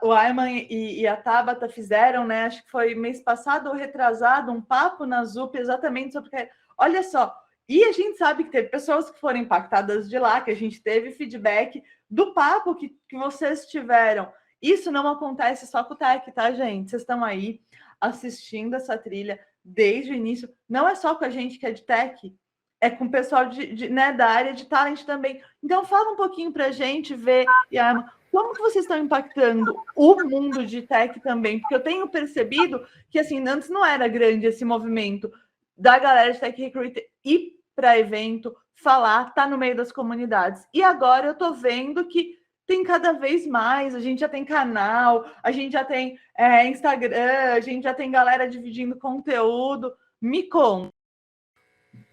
O Ayman e a Tabata fizeram, né? Acho que foi mês passado ou retrasado, um papo na ZUP exatamente sobre... Olha só, e a gente sabe que teve pessoas que foram impactadas de lá, que a gente teve feedback do papo que vocês tiveram. Isso não acontece só com o Tech, tá, gente? Vocês estão aí assistindo essa trilha desde o início. Não é só com a gente que é de Tech, é com o pessoal né, da área de talent também. Então, fala um pouquinho para a gente ver, Ayman, como que vocês estão impactando o mundo de tech também? Porque eu tenho percebido que, assim, antes não era grande esse movimento da galera de Tech Recruiter ir para evento, falar, tá no meio das comunidades. E agora eu tô vendo que tem cada vez mais, a gente já tem canal, a gente já tem Instagram, a gente já tem galera dividindo conteúdo. Me conta.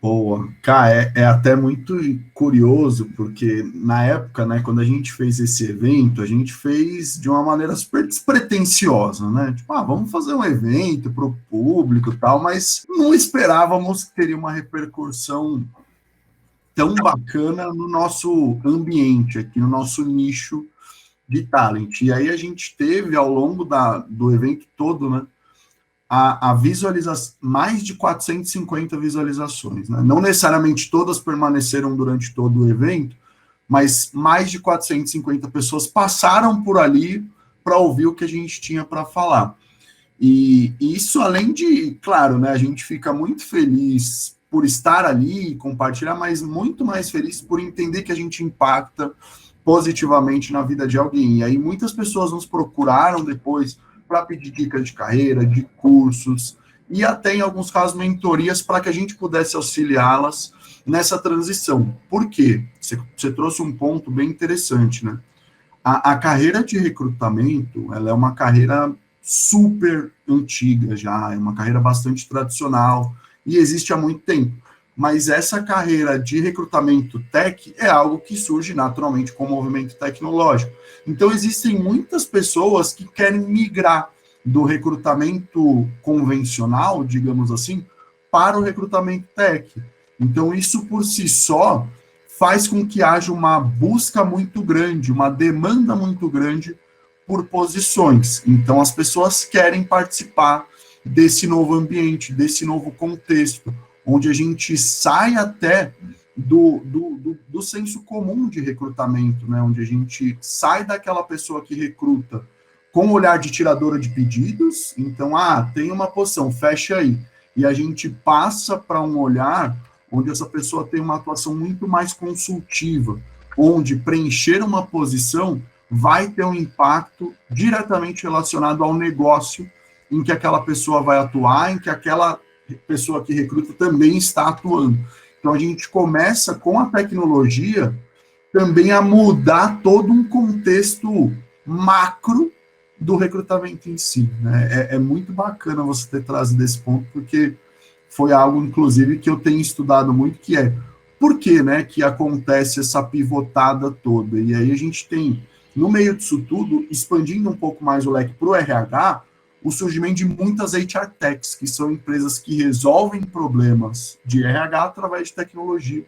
Boa. Cara, é até muito curioso, porque na época, né, quando a gente fez esse evento, a gente fez de uma maneira super despretensiosa, né? Tipo, vamos fazer um evento para o público e tal, mas não esperávamos que teria uma repercussão tão bacana no nosso ambiente, aqui no nosso nicho de talent. E aí a gente teve, ao longo do evento todo, né, a visualização, mais de 450 visualizações, né? Não necessariamente todas permaneceram durante todo o evento, mas mais de 450 pessoas passaram por ali para ouvir o que a gente tinha para falar. E isso, além de, claro, né, a gente fica muito feliz por estar ali e compartilhar, mas muito mais feliz por entender que a gente impacta positivamente na vida de alguém. E aí muitas pessoas nos procuraram depois para pedir dicas de carreira, de cursos, e até, em alguns casos, mentorias para que a gente pudesse auxiliá-las nessa transição. Por quê? Você trouxe um ponto bem interessante, né? A carreira de recrutamento, ela é uma carreira super antiga já, é uma carreira bastante tradicional, e existe há muito tempo. Mas essa carreira de recrutamento tech é algo que surge naturalmente com o movimento tecnológico. Então, existem muitas pessoas que querem migrar do recrutamento convencional, digamos assim, para o recrutamento tech. Então, isso por si só faz com que haja uma busca muito grande, uma demanda muito grande por posições. Então, as pessoas querem participar desse novo ambiente, desse novo contexto, onde a gente sai até do senso comum de recrutamento, né? Onde a gente sai daquela pessoa que recruta com o olhar de tiradora de pedidos, então, tem uma posição, fecha aí. E a gente passa para um olhar onde essa pessoa tem uma atuação muito mais consultiva, onde preencher uma posição vai ter um impacto diretamente relacionado ao negócio em que aquela pessoa vai atuar, em que aquela pessoa que recruta também está atuando. Então, a gente começa com a tecnologia também a mudar todo um contexto macro do recrutamento em si, né? É muito bacana você ter trazido esse ponto, porque foi algo, inclusive, que eu tenho estudado muito, que é por que, né, que acontece essa pivotada toda. E aí a gente tem, no meio disso tudo, expandindo um pouco mais o leque para o RH, o surgimento de muitas HR Techs, que são empresas que resolvem problemas de RH através de tecnologia.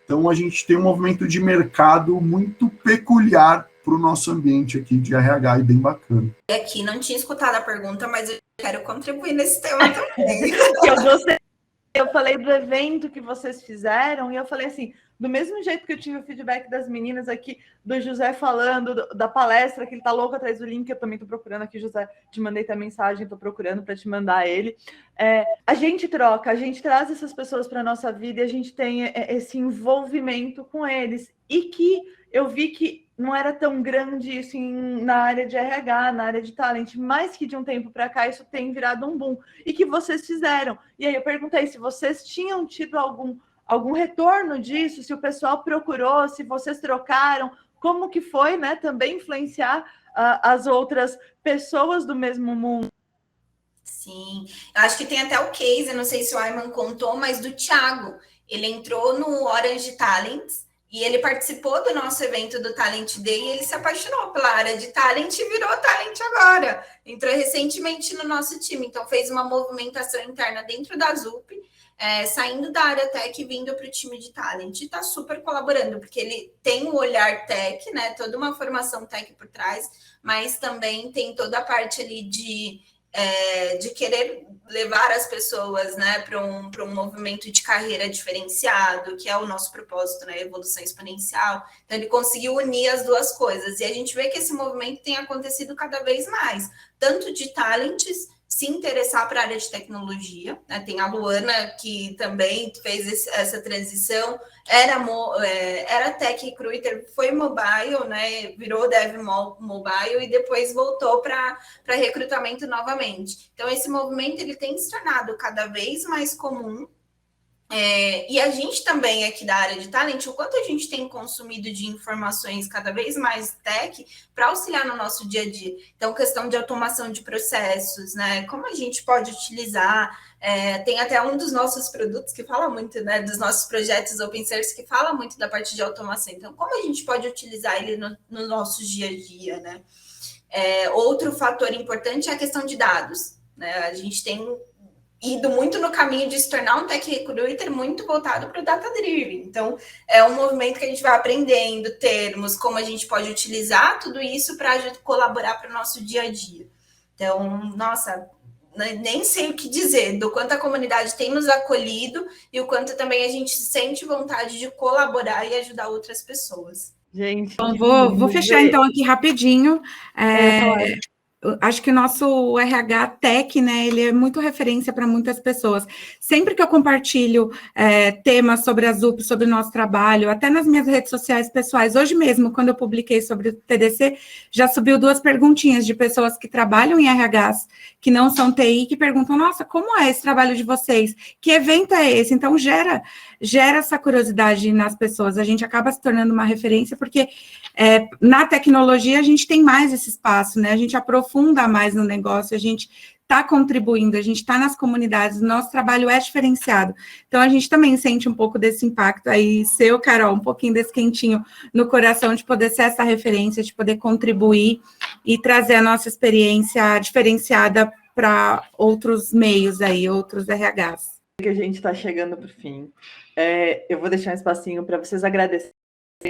Então, a gente tem um movimento de mercado muito peculiar para o nosso ambiente aqui de RH e bem bacana. Aqui não tinha escutado a pergunta, mas eu quero contribuir nesse tema também. Eu falei do evento que vocês fizeram e eu falei assim, do mesmo jeito que eu tive o feedback das meninas aqui, do José falando da palestra, que ele tá louco atrás do link, eu também tô procurando aqui, José, te mandei a mensagem, tô procurando para te mandar ele. A gente troca, a gente traz essas pessoas para nossa vida e a gente tem esse envolvimento com eles. E que eu vi que não era tão grande isso na área de RH, na área de talent, mas que de um tempo para cá isso tem virado um boom. E que vocês fizeram. E aí eu perguntei se vocês tinham tido algum retorno disso, se o pessoal procurou, se vocês trocaram, como que foi, né, também influenciar as outras pessoas do mesmo mundo. Sim, eu acho que tem até o case, não sei se o Ayman contou, mas do Thiago. Ele entrou no Orange Talents e ele participou do nosso evento do Talent Day e ele se apaixonou pela área de talent e virou talent agora. Entrou recentemente no nosso time, então fez uma movimentação interna dentro da ZUP, saindo da área tech e vindo para o time de talent. E está super colaborando, porque ele tem o olhar tech, né? Toda uma formação tech por trás, mas também tem toda a parte ali de querer levar as pessoas, né, para um movimento de carreira diferenciado, que é o nosso propósito, né, evolução exponencial. Então, ele conseguiu unir as duas coisas. E a gente vê que esse movimento tem acontecido cada vez mais, tanto de talents se interessar para a área de tecnologia, né? Tem a Luana, que também fez essa transição, era tech recruiter, foi mobile, né? Virou dev mobile e depois voltou para recrutamento novamente. Então, esse movimento ele tem se tornado cada vez mais comum. E a gente também aqui da área de talent, o quanto a gente tem consumido de informações cada vez mais tech para auxiliar no nosso dia a dia. Então, questão de automação de processos, né? Como a gente pode utilizar, tem até um dos nossos produtos que fala muito, né? Dos nossos projetos open source que fala muito da parte de automação. Então, como a gente pode utilizar ele no nosso dia a dia, né? Outro fator importante é a questão de dados, né? A gente tem ido muito no caminho de se tornar um tech recruiter muito voltado para o data-driven. Então, é um movimento que a gente vai aprendendo termos, como a gente pode utilizar tudo isso para colaborar para o nosso dia a dia. Então, nossa, nem sei o que dizer do quanto a comunidade tem nos acolhido e o quanto também a gente sente vontade de colaborar e ajudar outras pessoas. Gente, Bom, vou fechar então aqui rapidinho. Acho que o nosso RH Tech, né, ele é muito referência para muitas pessoas. Sempre que eu compartilho temas sobre a ZUP, sobre o nosso trabalho, até nas minhas redes sociais pessoais, hoje mesmo, quando eu publiquei sobre o TDC, já subiu 2 perguntinhas de pessoas que trabalham em RHs, que não são TI, que perguntam, nossa, como é esse trabalho de vocês? Que evento é esse? Então, gera essa curiosidade nas pessoas. A gente acaba se tornando uma referência, porque na tecnologia a gente tem mais esse espaço, né? A gente aprofunda mais no negócio, a gente está contribuindo, a gente está nas comunidades, o nosso trabalho é diferenciado. Então, a gente também sente um pouco desse impacto aí, seu, Carol, um pouquinho desse quentinho no coração de poder ser essa referência, de poder contribuir e trazer a nossa experiência diferenciada para outros meios aí, outros RHs. Que a gente está chegando para o fim. Eu vou deixar um espacinho para vocês agradecerem,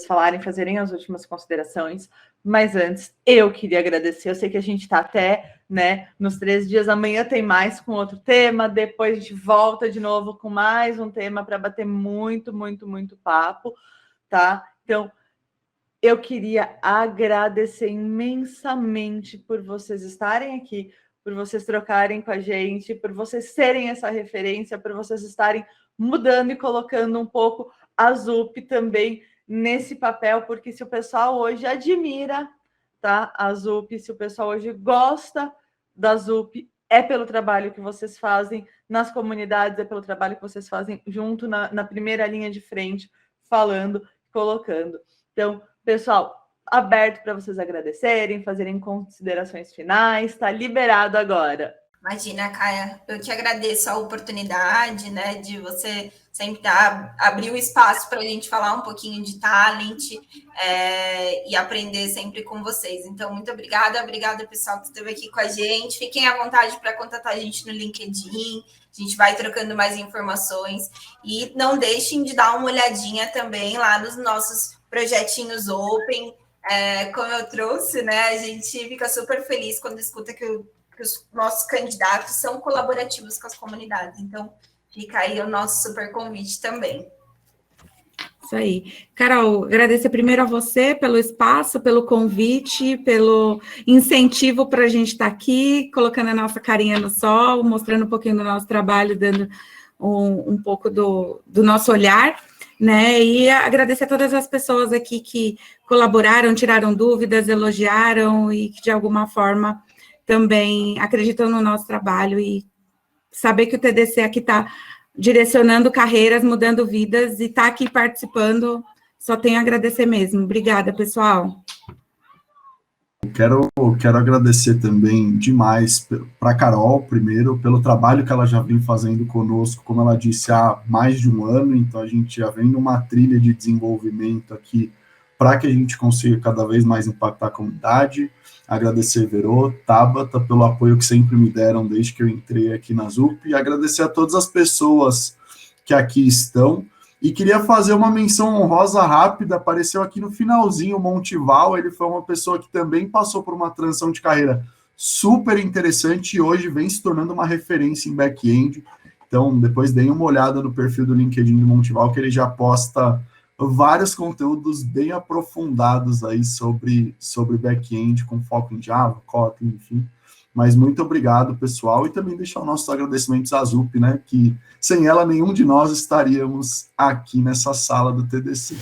falarem, fazerem as últimas considerações, mas antes eu queria agradecer. Eu sei que a gente está até, né, nos 3 dias, amanhã tem mais com outro tema, depois a gente volta de novo com mais um tema para bater muito, muito, muito papo, tá? Então, eu queria agradecer imensamente por vocês estarem aqui, por vocês trocarem com a gente, por vocês serem essa referência, por vocês estarem mudando e colocando um pouco a ZUP também nesse papel, porque se o pessoal hoje admira, tá, a ZUP, se o pessoal hoje gosta da ZUP, é pelo trabalho que vocês fazem nas comunidades, é pelo trabalho que vocês fazem junto na primeira linha de frente, falando, colocando. Então, pessoal, aberto para vocês agradecerem, fazerem considerações finais, está liberado agora. Imagina, Caia, eu te agradeço a oportunidade, né, de você sempre abrir o espaço para a gente falar um pouquinho de talent e aprender sempre com vocês. Então, muito obrigada pessoal que esteve aqui com a gente. Fiquem à vontade para contatar a gente no LinkedIn, a gente vai trocando mais informações e não deixem de dar uma olhadinha também lá nos nossos projetinhos open. Como eu trouxe, né, a gente fica super feliz quando escuta que os nossos candidatos são colaborativos com as comunidades. Então, fica aí o nosso super convite também. Isso aí. Carol, agradecer primeiro a você pelo espaço, pelo convite, pelo incentivo para a gente estar aqui, colocando a nossa carinha no sol, mostrando um pouquinho do nosso trabalho, dando um pouco do nosso olhar, né? E agradecer a todas as pessoas aqui que colaboraram, tiraram dúvidas, elogiaram e que, de alguma forma, também acreditam no nosso trabalho e saber que o TDC aqui está direcionando carreiras, mudando vidas e está aqui participando, só tenho a agradecer mesmo. Obrigada, pessoal. Quero agradecer também demais para a Carol, primeiro, pelo trabalho que ela já vem fazendo conosco, como ela disse, há mais de um ano, então a gente já vem numa trilha de desenvolvimento aqui para que a gente consiga cada vez mais impactar a comunidade. Agradecer Verô, Tabata, pelo apoio que sempre me deram desde que eu entrei aqui na ZUP, e agradecer a todas as pessoas que aqui estão. E queria fazer uma menção honrosa rápida, apareceu aqui no finalzinho o Montival, ele foi uma pessoa que também passou por uma transição de carreira super interessante e hoje vem se tornando uma referência em back-end. Então, depois deem uma olhada no perfil do LinkedIn do Montival, que ele já posta vários conteúdos bem aprofundados aí sobre back-end, com foco em Java, Kotlin, enfim. Mas muito obrigado, pessoal, e também deixar os nossos agradecimentos à ZUP, né, que sem ela nenhum de nós estaríamos aqui nessa sala do TDC.